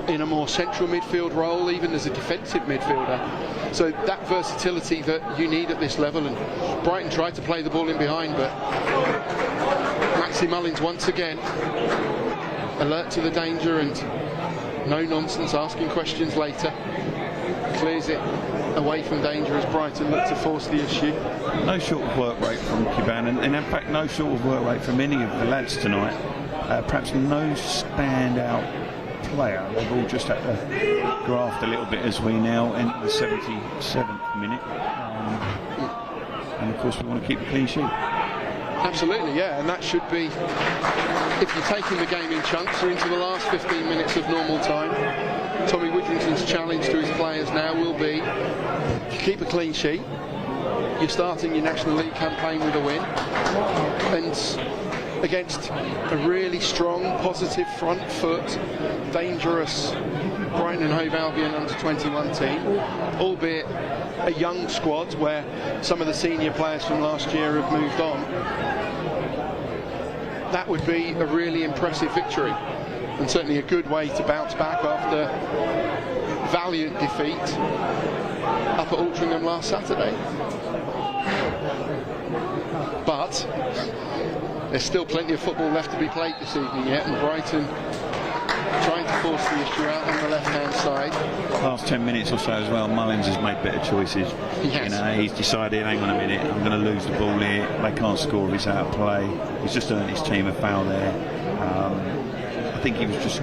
in a more central midfield role, even as a defensive midfielder. So that versatility that you need at this level, and Brighton tried to play the ball in behind, but Maxi Mullins once again alert to the danger and no nonsense, asking questions later, clears it away from danger as Brighton look to force the issue. No short of work rate from Kiban, and in fact no short of work rate from any of the lads tonight. Perhaps no standout player. They've all just had to graft a little bit as we now enter the 77th minute. And of course we want to keep a clean sheet. Absolutely, yeah, and that should be, if you're taking the game in chunks, or into the last 15 minutes of normal time, Tommy Widrington's challenge to his players now will be to keep a clean sheet. You're starting your National League campaign with a win, and against a really strong, positive, front foot, dangerous Brighton and Hove Albion under-21 team, albeit a young squad where some of the senior players from last year have moved on. That would be a really impressive victory, and certainly a good way to bounce back after valiant defeat up at Altrincham last Saturday. But there's still plenty of football left to be played this evening yet, and Brighton trying to force the issue out on the left-hand side. Last 10 minutes or so as well, Mullins has made better choices. He has. You know, he's decided, hang on a minute, I'm going to lose the ball here. They can't score if he's out of play. He's just earned his team a foul there. I think he was just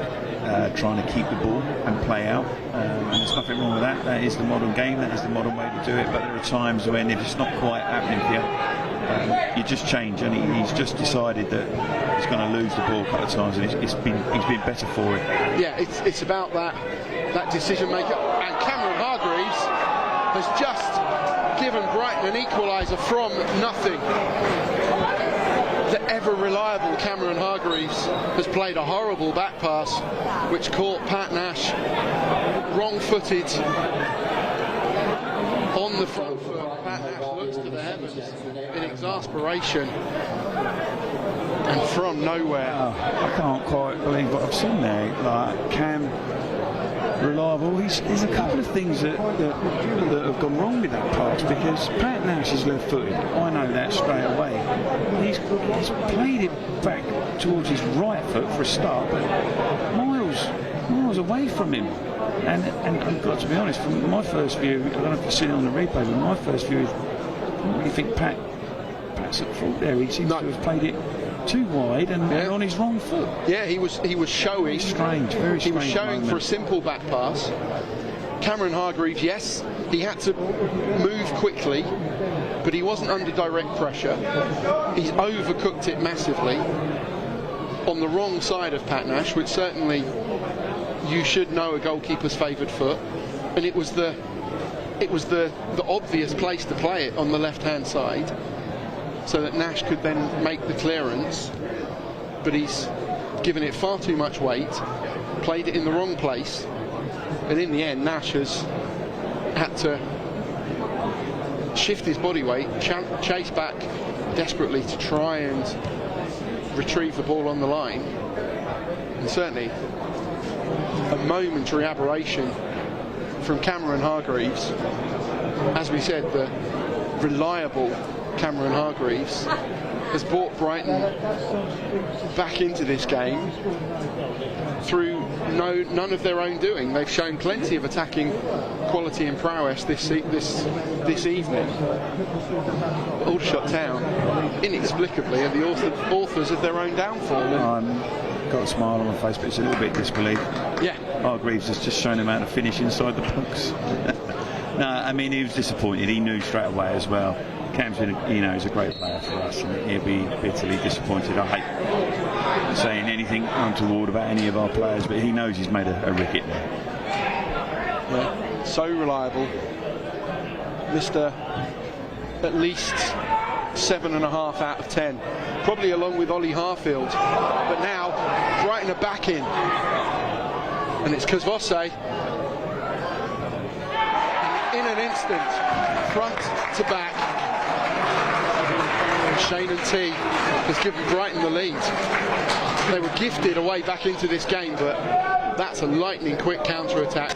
trying to keep the ball and play out. And there's nothing wrong with that. That is the modern game. That is the modern way to do it. But there are times when if it's not quite happening for you, you just change, and he's just decided that he's going to lose the ball a couple of times, and he's been better for it. Yeah, it's about that decision maker, and Cameron Hargreaves has just given Brighton an equaliser from nothing. The ever reliable Cameron Hargreaves has played a horrible back pass which caught Pat Nash wrong-footed on the front foot. Pat Nash looks to the heavens in exasperation, and from nowhere. I can't quite believe what I've seen there. Like Cam, reliable. There's a couple of things that have gone wrong with that pass, because Pat Nash is left-footed. I know that straight away. He's played it back towards his right foot for a start, but miles away from him. And I've got to be honest, from my first view, I don't know if you've seen it on the replay, but my first view is, I don't really think Pat's at fault there. He seems to have played it too wide and on his wrong foot. Yeah, he was showing. Strange, very strange. He was showing moment. for a simple back pass. Cameron Hargreaves, yes, he had to move quickly, but he wasn't under direct pressure. He's overcooked it massively. on the wrong side of Pat Nash, which certainly you should know a goalkeeper's favoured foot, and it was the obvious place to play it on the left-hand side, so that Nash could then make the clearance, but he's given it far too much weight, played it in the wrong place, and in the end Nash has had to shift his body weight, chase back desperately to try and retrieve the ball on the line. And certainly a momentary aberration from Cameron Hargreaves. As we said, the reliable Cameron Hargreaves has brought Brighton back into this game through none of their own doing. They've shown plenty of attacking quality and prowess this evening. Aldershot Town, inexplicably, are the authors of their own downfall. I've got a smile on my face, but it's a little bit disbelief. Yeah. Hargreaves has just shown him how to finish inside the box. No, I mean, he was disappointed. He knew straight away as well. Cam's been, he's a great player for us, and he'll be bitterly disappointed. I hate saying anything untoward about any of our players, but he knows he's made a ricket there. Yeah, so reliable. Mr. At least 7.5 out of 10, probably along with Ollie Harfield. But now Brighton are back in, and it's Kosvose in an instant, front to back. Shane and T has given Brighton the lead. They were gifted away back into this game, but that's a lightning quick counter-attack.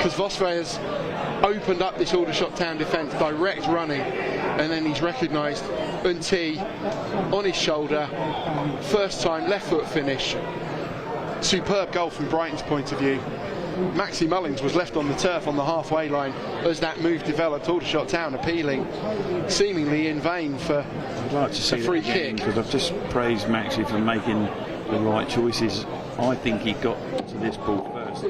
Kosvose has opened up this Aldershot Town defence, direct running, and then he's recognised T on his shoulder. First time left foot finish. Superb goal from Brighton's point of view. Maxi Mullins was left on the turf on the halfway line as that move developed. Aldershot Town appealing seemingly in vain for I'd like to see a free kick, because I've just praised Maxi for making the right choices. I think he got to this ball first.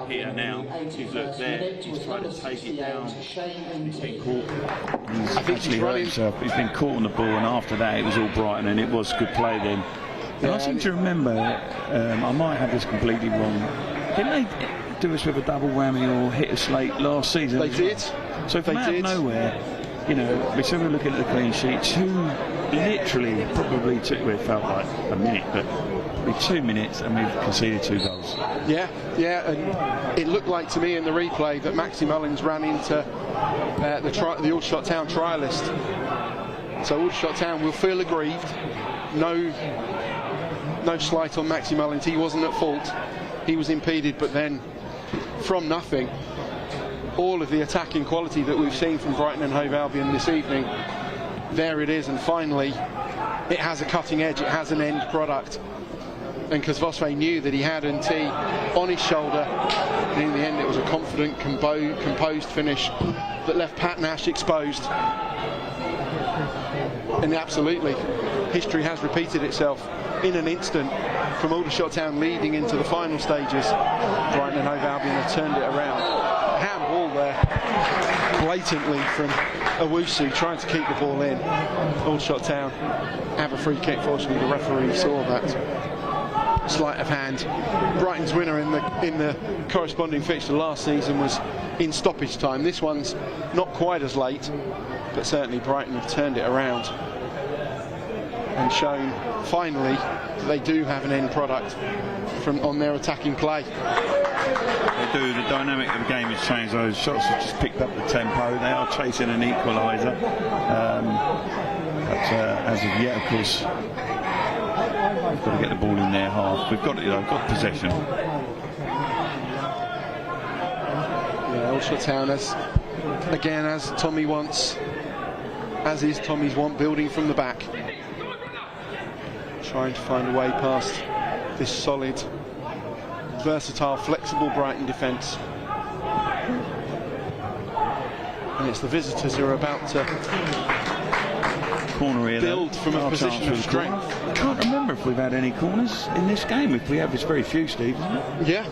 Here now, he's looked there, he's trying to take it down. He's been caught. He's actually hurt himself. He's been caught on the ball, and after that it was all Brighton, and it was good play then. And I seem to remember, I might have this completely wrong, didn't they do us with a double whammy or hit us late last season? They did. So from out of nowhere, we said we were looking at the clean sheet, literally probably took, well, it felt like a minute, but probably 2 minutes, and we've conceded 2 goals. Yeah, and it looked like to me in the replay that Maxi Mullins ran into the Aldershot Town trialist. So Aldershot Town will feel aggrieved. No slight on Maxi Mullins, he wasn't at fault. He was impeded, but then from nothing, all of the attacking quality that we've seen from Brighton and Hove Albion this evening, there it is, and finally it has a cutting edge, it has an end product. And Kosvose knew that he had T on his shoulder, and in the end it was a confident, composed finish that left Pat Nash exposed. And absolutely, history has repeated itself in an instant. From Aldershot Town leading into the final stages, Brighton and Hove Albion have turned it around. Handball there, blatantly from Owusu, trying to keep the ball in. Aldershot Town have a free kick. Fortunately, the referee saw that. Sleight of hand. Brighton's winner in the corresponding fixture last season was in stoppage time. This one's not quite as late, but certainly Brighton have turned it around and shown finally that they do have an end product on their attacking play. They do. The dynamic of the game has changed. Those shots have just picked up the tempo. They are chasing an equaliser, but as of yet, of course, we've got to get the ball in their half. We've got possession. Yeah, Aldershot Town, as Tommy wants, as is Tommy's want, building from the back, trying to find a way past this solid, versatile, flexible Brighton defence. And it's the visitors who are about to corner here, build from a position of strength. I can't remember if we've had any corners in this game. If we have, it's very few, Steve, isn't it?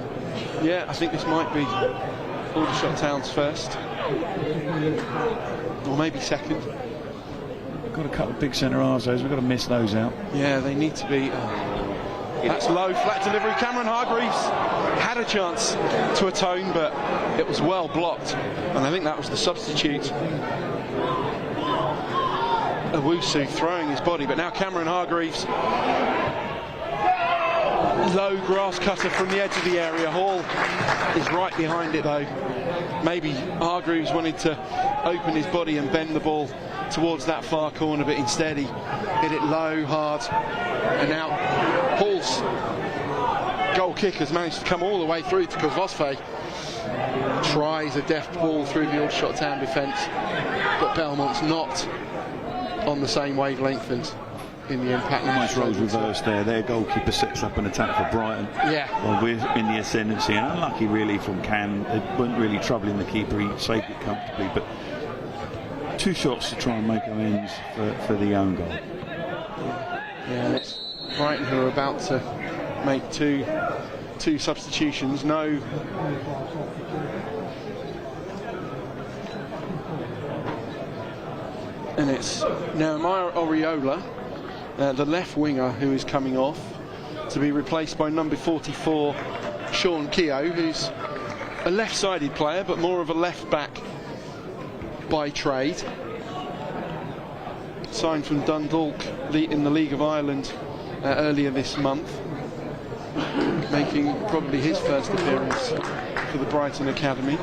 Yeah, I think this might be Aldershot Town's first, or maybe second. got a couple of big centre halves, those. We've got to miss those out. Yeah, they need to be. That's low, flat delivery. Cameron Hargreaves had a chance to atone, but it was well blocked. And I think that was the substitute. Owusu throwing his body, but now Cameron Hargreaves. Low grass cutter from the edge of the area. Hall is right behind it though. Maybe Hargreaves wanted to open his body and bend the ball towards that far corner, but instead he hit it low, hard, and now Hall's goal kick has managed to come all the way through to Kozlosfe. Tries a deft ball through the Aldershot Town defence, but Belmont's not on the same wavelength and in the impact. Nice roles reversed there. Their goalkeeper sets up an attack for Brighton. Yeah. Well, we're in the ascendancy, and unlucky really from Cam. They weren't really troubling the keeper. He saved it comfortably, but 2 shots to try and make amends for the own goal. Yeah, it's Brighton who are about to make two substitutions. No. And it's Nehemiah Oriola, the left winger, who is coming off to be replaced by number 44 Sean Keogh, who's a left-sided player but more of a left back by trade. Signed from Dundalk in the League of Ireland earlier this month, making probably his first appearance for the Brighton Academy.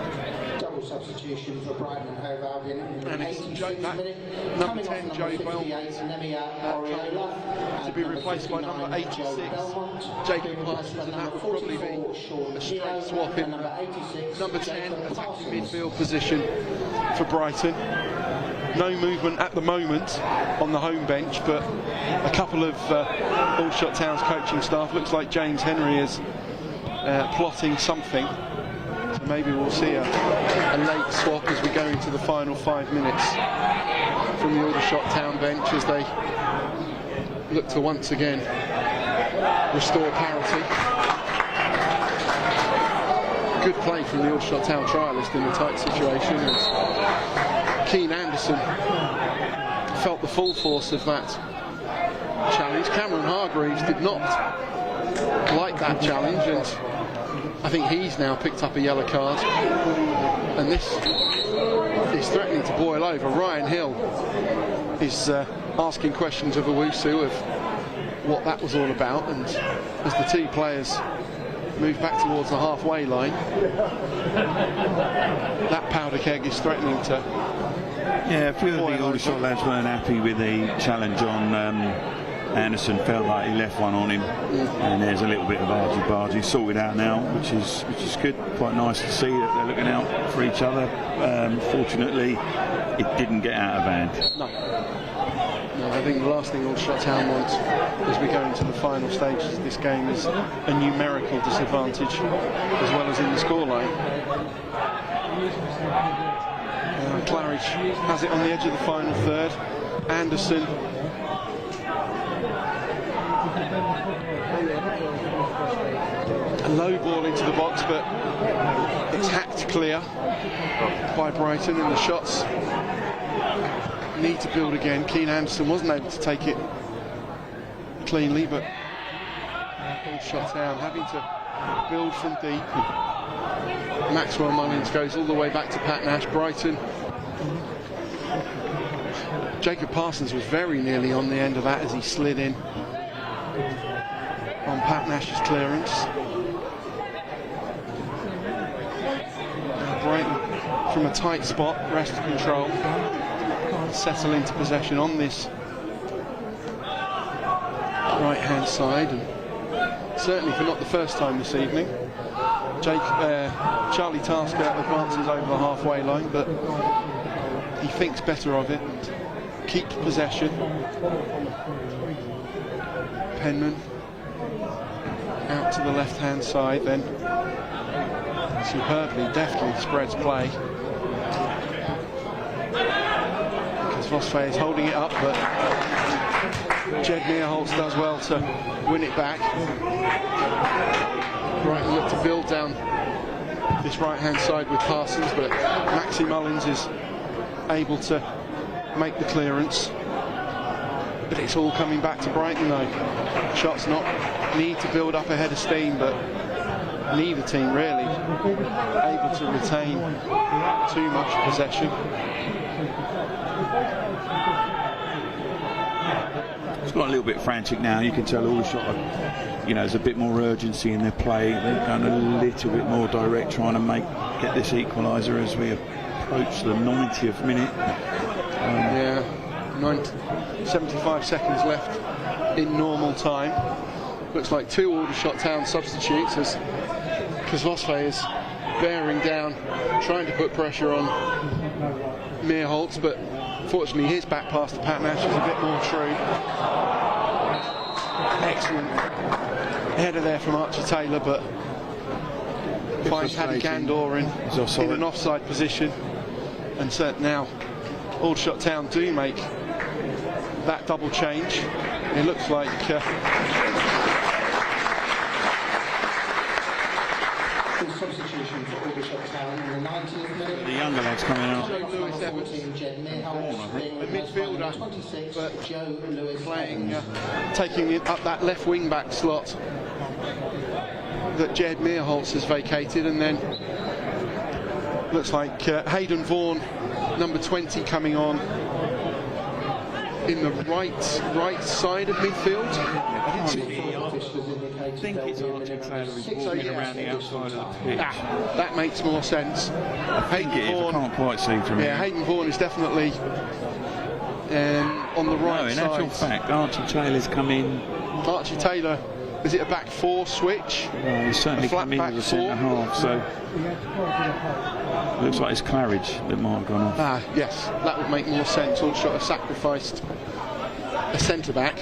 Double substitution for Brighton and Hove Albion in the And it's 86th minute. number Coming 10, off Joe number 58, Belmont, Nehemiah Oriola, to be replaced by number 86, Jacob Parsons, and that would probably be a straight swap in number 10, attacking midfield position for Brighton. No movement at the moment on the home bench, but a couple of Aldershot Town's coaching staff, looks like James Henry is plotting something. So maybe we'll see a late swap as we go into the final 5 minutes from the Aldershot Town bench, as they look to once again restore parity. Good play from the Aldershot Town trialist in a tight situation. As Keane Anderson felt the full force of that challenge. Cameron Hargreaves did not like that challenge, and I think he's now picked up a yellow card, and this is threatening to boil over. Ryan Hill is asking questions of Owusu of what that was all about, and as the 2 players move back towards the halfway line, that powder keg is threatening to. Yeah, a few of the Aldershot lads weren't happy with the challenge on Anderson. Felt like he left one on him, and there's a little bit of argy-bargy sorted out now, which is good. Quite nice to see that they're looking out for each other. Fortunately, it didn't get out of hand. No, I think the last thing Aldershot Town wants as we go into the final stages of this game is a numerical disadvantage as well as in the scoreline. Claridge has it on the edge of the final third. Anderson a low ball into the box, but it's hacked clear by Brighton, and the shots need to build again. Keane Anderson wasn't able to take it cleanly, but Aldershot Town having to build from deep. Maxwell Mullins goes all the way back to Pat Nash. Brighton. Jacob Parsons was very nearly on the end of that as he slid in on Pat Nash's clearance. Brighton from a tight spot, wrest control, settle into possession on this right hand side, and certainly for not the first time this evening. Charlie Tasker advances over the halfway line, but he thinks better of it and keeps possession. Penman out to the left hand side, then superbly, deftly spreads play. Kozlosfe is holding it up, but Jed Meerholz does well to win it back. Brighton look to build down this right hand side with Parsons, but Maxi Mullins is able to make the clearance. But it's all coming back to Brighton though. Shots not need to build up a head of steam, but neither team really able to retain too much possession. It's got a little bit frantic now. You can tell Aldershot, there's a bit more urgency in their play. They've gone a little bit more direct, trying to get this equaliser as we approach the 90th minute. 75 seconds left in normal time. Looks like 2 Aldershot Town substitutes as Kozlosve is bearing down, trying to put pressure on Meerholtz, but fortunately his back pass to Pat Nash is a bit more true. Excellent header there from Archie Taylor, but finds Paddy Gandor in an offside position. And so now Aldershot Town do make that double change. It looks like substitution for Aldershot Town in the 90th minute. The younger lads coming out. The midfielder, but playing, taking it up that left wing back slot that Jed Meerholtz has vacated, and then looks like Hayden Vaughan, number 20, coming on in the right side of midfield. I think it's Archie Taylor who's walking around the outside of the pitch. That makes more sense. I can't quite see from here. Yeah, Hayden Vaughan is definitely on the right in side. actual fact, Archie Taylor's come in. Archie Taylor, is it a back 4 switch? Well, he's certainly come in with a centre half, so looks like it's Claridge that might have gone off. Yes, that would make more sense. Aldershot have sacrificed a centre back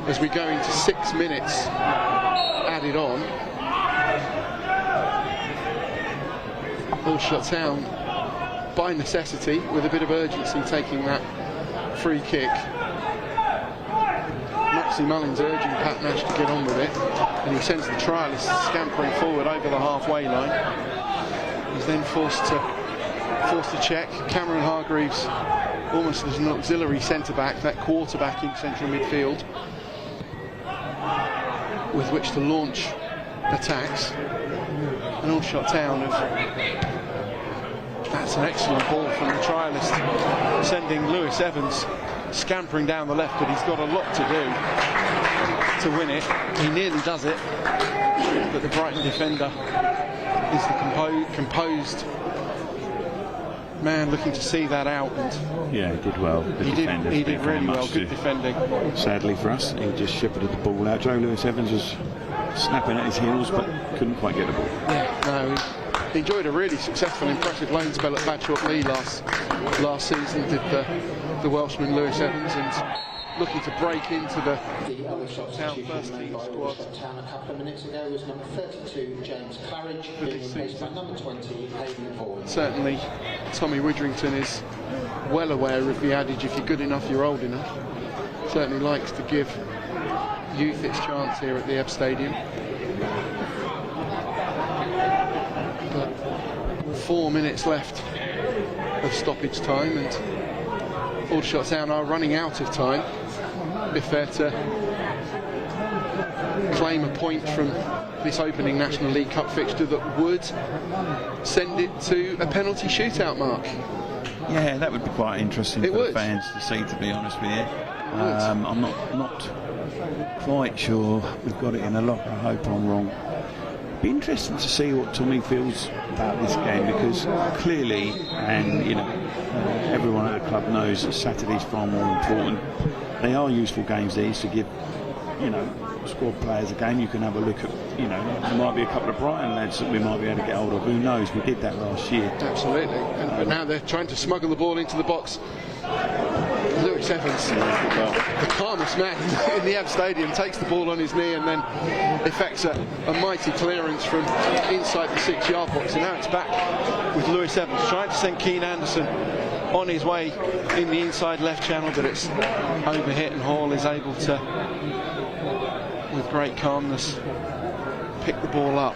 as we go into 6 minutes added on. Aldershot Town, by necessity, with a bit of urgency, taking that free kick. Maxie Mullins urging Pat Nash to get on with it, and he sends the trialist scampering forward over the halfway line. He's then forced to check. Cameron Hargreaves, almost as an auxiliary centre-back, that quarterback in central midfield, with which to launch attacks. And Aldershot Town that's an excellent ball from the trialist, sending Lewis Evans scampering down the left, but he's got a lot to do to win it. He nearly does it, but the Brighton defender is the composed man looking to see that out. And yeah, he did well. He did really well. Good defending. Sadly for us, he just shepherded the ball out. Joe Lewis Evans was snapping at his heels, but couldn't quite get the ball. Yeah, no, he enjoyed a really successful, impressive loan spell at Bagshot Lee last season. Did the Welshman Lewis Evans, and looking to break into the Aldershot Town first team squad. Town a couple of minutes ago was number 32 James Claridge, being replaced by number 20 Hayden Vaughan. Certainly Tommy Widrington is well aware of the adage, if you're good enough you're old enough. Certainly likes to give youth its chance here at the Ebb Stadium. But 4 minutes left of stoppage time, and Aldershot Town are running out of time if they're to claim a point from this opening National League Cup fixture that would send it to a penalty shootout mark. Yeah, that would be quite interesting for the fans to see, to be honest with you. I'm not quite sure we've got it in a lock. I hope I'm wrong. Be interesting to see what Tommy feels about this game, because clearly, and everyone at the club knows that Saturday's far more important. They are useful games these to give squad players a game. You can have a look at, there might be a couple of Brighton lads that we might be able to get hold of. Who knows? We did that last year. Absolutely. But now they're trying to smuggle the ball into the box. Lewis Evans, the calmest man in the Ebb Stadium, takes the ball on his knee and then effects a mighty clearance from inside the 6-yard box. And now it's back with Lewis Evans trying to send Keane Anderson on his way in the inside left channel, but it's overhit, and Hall is able to, with great calmness, pick the ball up.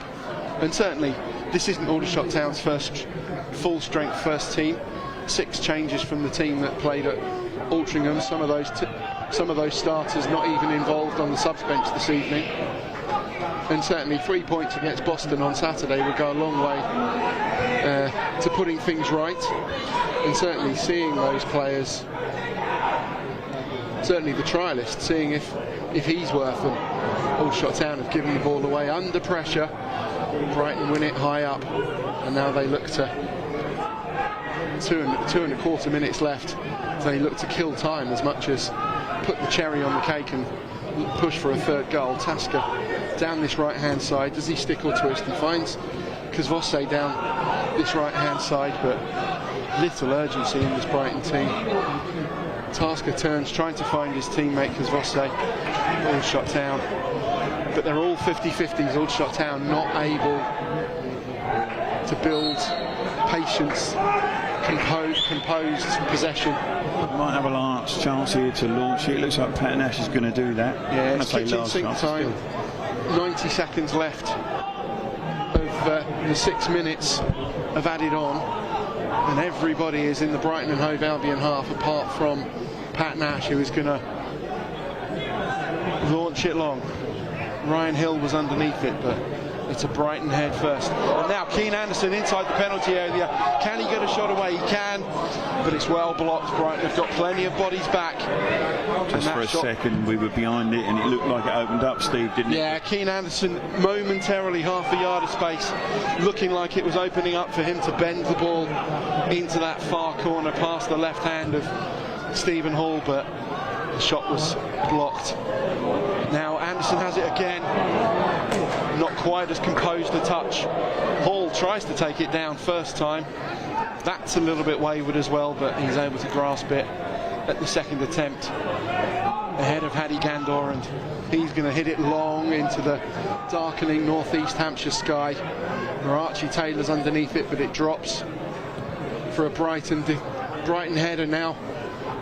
And certainly this isn't Aldershot Town's first full strength first team. 6 changes from the team that played at Altrincham. Some of those some of those starters not even involved on the subs bench this evening. And certainly 3 points against Boston on Saturday would go a long way to putting things right, and certainly seeing those players, certainly the trialist, seeing if he's worth them. Aldershot Town have given the ball away under pressure. Brighton win it high up, and now they look to 2.25 minutes left. They look to kill time as much as put the cherry on the cake and push for a third goal. Tasker down this right hand side. Does he stick or twist? He finds Kazvose down this right hand side, but little urgency in this Brighton team. Tasker turns, trying to find his teammate Kazvose. Aldershot Town, but they're all 50-50s. Aldershot Town not able to build patience, composed possession. Might have a last chance here to launch it. It looks like Pat Nash is going to do that. Yeah, it's kitchen sink time. 90 seconds left of the 6 minutes have added on, and everybody is in the Brighton and Hove Albion half apart from Pat Nash, who is going to launch it long. Ryan Hill was underneath it, but it's a Brighton head first. And now Keane Anderson inside the penalty area. Can he get a shot away? He can, but it's well blocked. Brighton have got plenty of bodies back. Just for a second we were behind it and it looked like it opened up, Steve, didn't it? Yeah, Keane Anderson momentarily half a yard of space, looking like it was opening up for him to bend the ball into that far corner past the left hand of Stephen Hall, but the shot was blocked. Now Anderson has it again, not quite as composed a touch. Hall tries to take it down first time. That's a little bit wayward as well, but he's able to grasp it at the second attempt ahead of Hadi Gandor, and he's going to hit it long into the darkening northeast Hampshire sky. Archie Taylor's underneath it, but it drops for a Brighton header now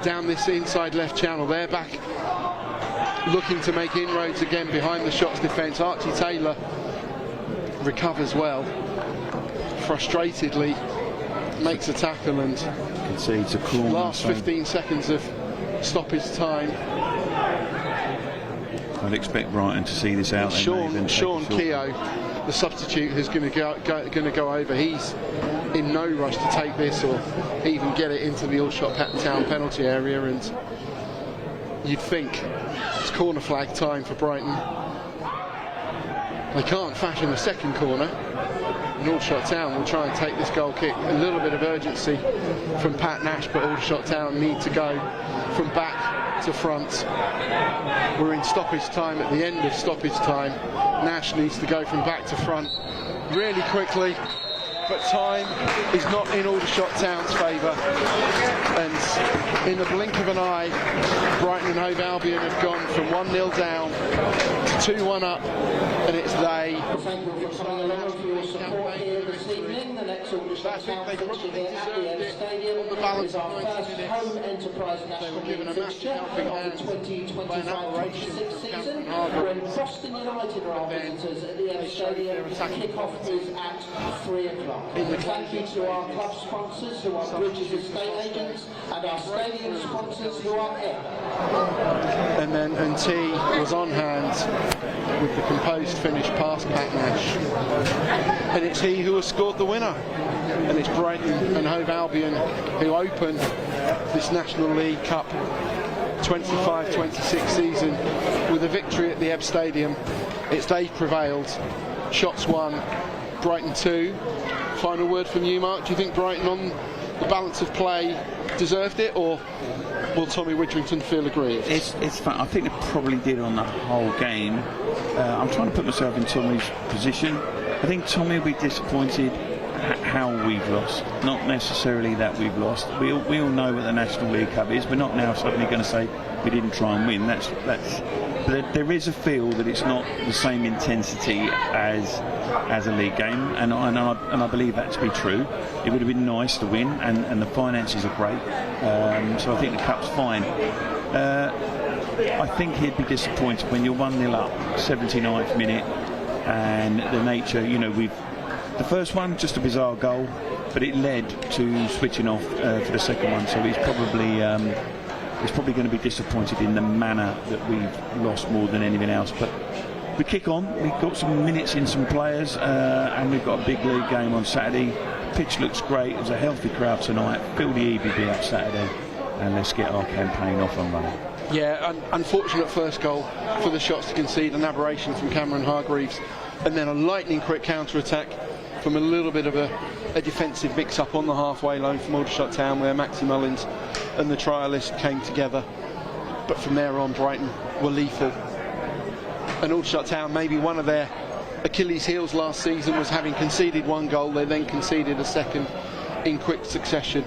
down this inside left channel. They're back looking to make inroads again behind the shots defence. Archie Taylor recovers well, frustratedly makes a tackle and concedes a corner. Last 15 seconds of stoppage time. I'd expect Brighton to see this out. Sean Keogh, the substitute, who's going to go over. He's in no rush to take this or even get it into the Aldershot Town penalty area, and you'd think it's corner flag time for Brighton. They can't fashion a second corner, and Aldershot Town will try and take this goal kick. A little bit of urgency from Pat Nash, but Aldershot Town need to go from back to front. We're in stoppage time, at the end of stoppage time. Nash needs to go from back to front really quickly, but time is not in Aldershot Town's favour, and in the blink of an eye Brighton and Hove Albion have gone from 1-0 down to 2-1 up, and it's they. Thank you for coming along for your support here this evening. The next Aldershot Town fixture here at the Stadium is our first home enterprise national league fixture of the 2025-26 season, when Boston United are our visitors at the Stadium. Kick-off is at 3 o'clock. Thank you to our club sponsors, who are Bridges Estate Agents, and our stadium sponsors, who are Air. And then T was on hand with the composed finish past Pat Nash, and it's he who has scored the winner, and it's Brighton and Hove Albion who open this National League Cup 25-26 season with a victory at the Ebb Stadium. It's they've prevailed. Shots won, Brighton 2. Final word from you, Mark. Do you think Brighton, on the balance of play, deserved it, or will Tommy Widrington feel aggrieved? It's fun. I think they probably did on the whole game. I'm trying to put myself in Tommy's position. I think Tommy will be disappointed at how we've lost, not necessarily that we've lost. We all know what the National League Cup is. We're not now suddenly going to say we didn't try and win. There is a feel that it's not the same intensity as a league game, and I believe that to be true. It would have been nice to win, and the finances are great, so I think the cup's fine. I think he'd be disappointed when you're 1-0 up, 79th minute, and the nature, the first one, just a bizarre goal, but it led to switching off for the second one, so he's probably is probably going to be disappointed in the manner that we've lost more than anything else. But we kick on. We've got some minutes in some players, and we've got a big league game on Saturday. Pitch looks great. There's a healthy crowd tonight. Fill the EBB up Saturday, and let's get our campaign off and running. Yeah, unfortunate first goal for the Shots to concede, an aberration from Cameron Hargreaves, and then a lightning quick counter-attack from a little bit of a defensive mix-up on the halfway line from Aldershot Town, where Maxi Mullins and the trialist came together. But from there on, Brighton were lethal. And Aldershot Town, maybe one of their Achilles' heels last season was having conceded one goal, they then conceded a second in quick succession.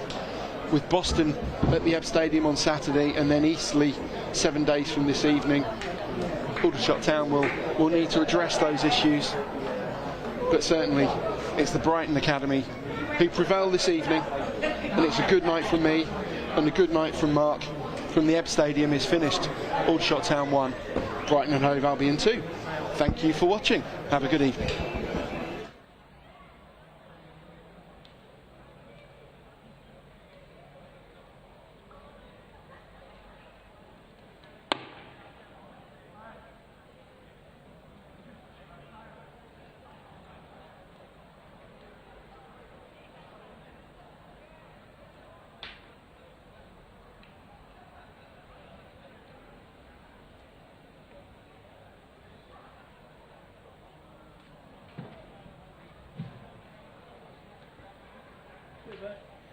With Boston at the Ebb Stadium on Saturday, and then Eastleigh 7 days from this evening, Aldershot Town will need to address those issues. But certainly it's the Brighton Academy who prevail this evening, and it's a good night from me and a good night from Mark. From the Ebb Stadium is finished. Aldershot Town 1, Brighton and Hove Albion 2. Thank you for watching. Have a good evening.